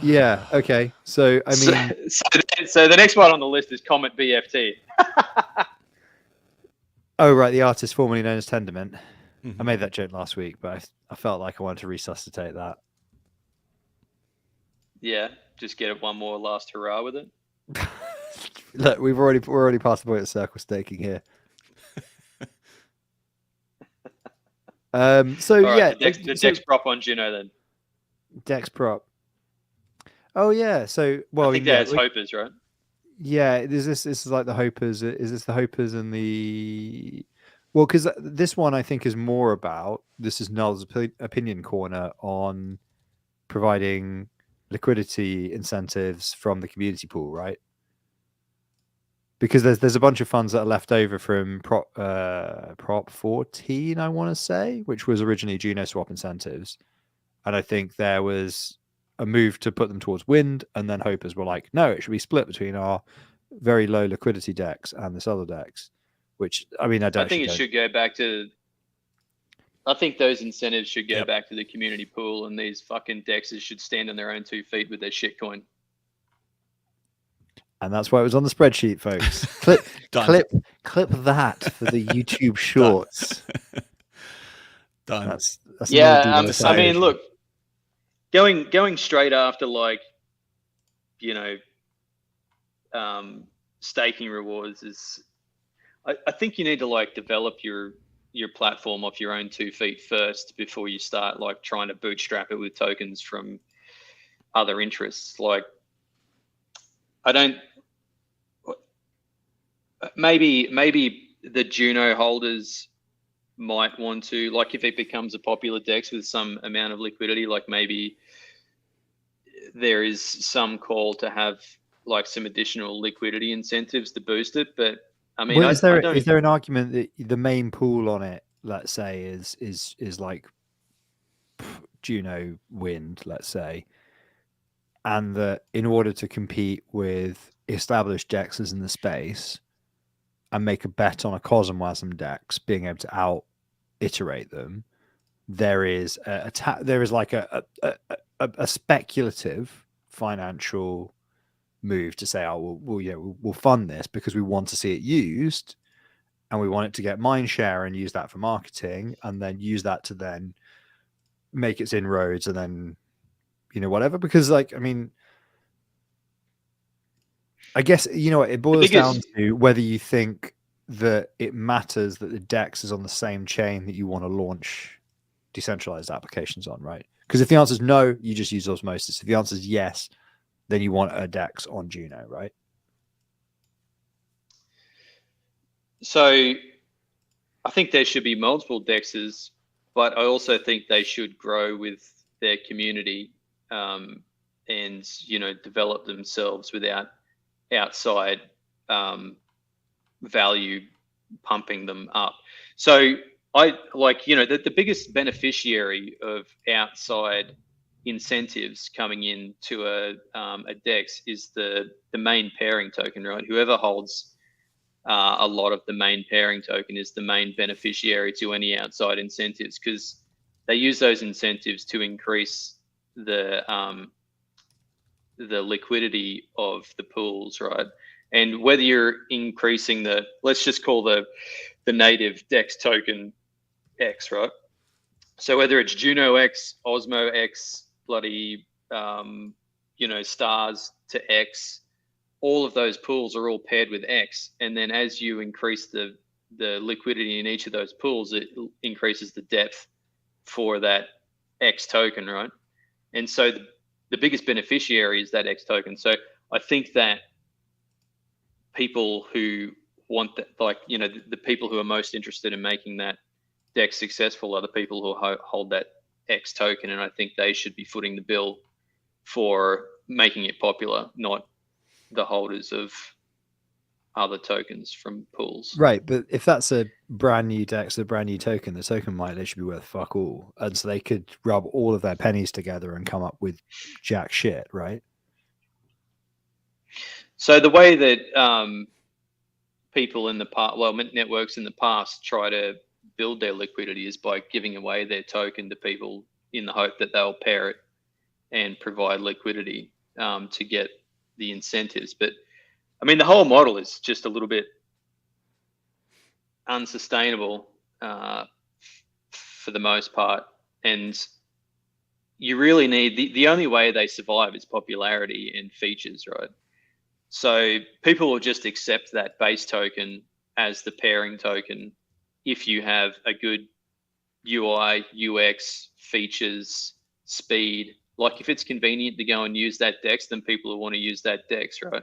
Yeah. Okay. So I mean, so the next one on the list is Comet BFT. oh right, the artist formerly known as Tendermint. Mm-hmm. I made that joke last week, but I felt like I wanted to resuscitate that. Yeah, just get it one more last hurrah with it. Look, we're already past the point of circle staking here. So All right, yeah, the Dex prop on Juno then. Dex prop. Oh yeah, so I think that's Hopers, right? Yeah, this is like the Hopers. Is this the Hopers and the? Well, because this one I think is more about this is Null's opinion corner on providing liquidity incentives from the community pool, right? Because there's a bunch of funds that are left over from Prop 14, I want to say, which was originally Juno swap incentives, and I think there was a move to put them towards wind, and then Hopers were like, no, it should be split between our very low liquidity decks and this other decks, which I mean, I think it should go back to. I think those incentives should go back to the community pool, and these fucking dexes should stand on their own 2 feet with their shitcoin. And that's why it was on the spreadsheet, folks. Clip that for the YouTube shorts. Done. That's yeah. I mean, look, going straight after staking rewards is. I think you need to develop your platform off your own 2 feet first before you start trying to bootstrap it with tokens from other interests. Maybe the Juno holders might want to, if it becomes a popular dex with some amount of liquidity, maybe there is some call to have some additional liquidity incentives to boost it. But I mean, is there an argument that the main pool on it, let's say, is like Juno Wind, let's say, and that in order to compete with established dexes in the space and make a bet on a Cosmwasm dex being able to out iterate them, there is a speculative financial move to say, oh, we'll fund this because we want to see it used and we want it to get mind share and use that for marketing and then use that to then make its inroads and then whatever. Because I mean, I guess it boils down to whether you think that it matters that the DEX is on the same chain that you want to launch decentralized applications on, right? Because if the answer is no, you just use osmosis. If the answer is yes, then you want a DEX on Juno, right? So I think there should be multiple DEXs, but I also think they should grow with their community and develop themselves without outside value pumping them up. So I the biggest beneficiary of outside incentives coming into a DEX is the main pairing token, right? Whoever holds a lot of the main pairing token is the main beneficiary to any outside incentives because they use those incentives to increase the liquidity of the pools, right? And whether you're increasing let's just call the native DEX token X, right? So whether it's Juno X, Osmo X, bloody, stars to X, all of those pools are all paired with X. And then as you increase the liquidity in each of those pools, it increases the depth for that X token, right? And so the biggest beneficiary is that X token. So I think that people who want that, the people who are most interested in making that DEX successful are the people who hold that X token. And I think they should be footing the bill for making it popular, not the holders of other tokens from pools. Right, but if that's a brand new DEX, a brand new token, the token might literally be worth fuck all, and so they could rub all of their pennies together and come up with jack shit, right? So the way that people in the past, well, networks in the past try to build their liquidity is by giving away their token to people in the hope that they'll pair it and provide liquidity to get the incentives. But I mean, the whole model is just a little bit unsustainable for the most part. And you really need, the only way they survive is popularity and features, right? So people will just accept that base token as the pairing token if you have a good UI, UX, features, speed. Like if it's convenient to go and use that DEX, then people will want to use that DEX, right?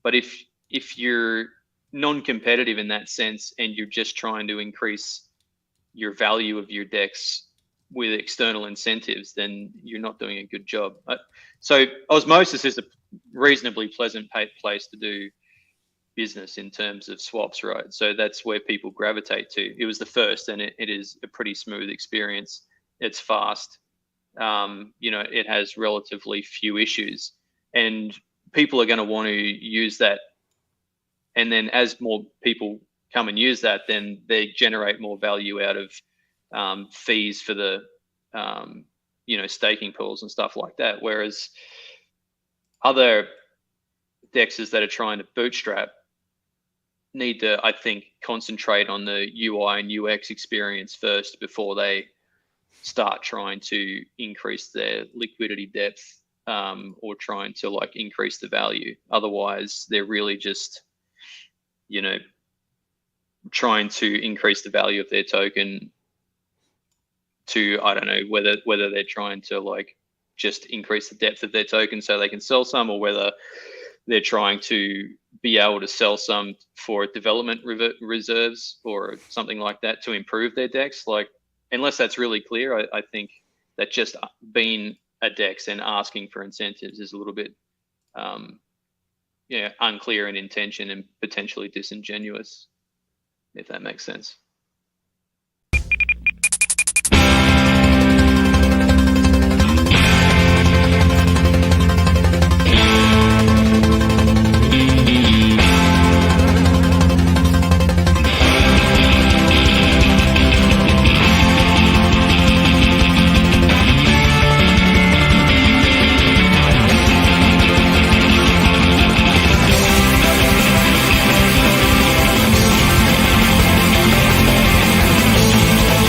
But if you're non-competitive in that sense and you're just trying to increase your value of your DEX with external incentives, then you're not doing a good job. So osmosis is a reasonably pleasant place to do business in terms of swaps, right? So that's where people gravitate to. It was the first, and it is a pretty smooth experience. It's fast. It has relatively few issues, and people are going to want to use that. And then as more people come and use that, then they generate more value out of fees for the staking pools and stuff like that. Whereas other DEXs that are trying to bootstrap need to, I think, concentrate on the UI and UX experience first before they start trying to increase their liquidity depth or trying to increase the value. Otherwise, they're really just trying to increase the value of their token to, I don't know, whether they're trying to just increase the depth of their token so they can sell some, or whether they're trying to be able to sell some for development reserves or something like that to improve their DEX. Unless that's really clear, I think that just being a DEX and asking for incentives is a little bit unclear in intention and potentially disingenuous, if that makes sense.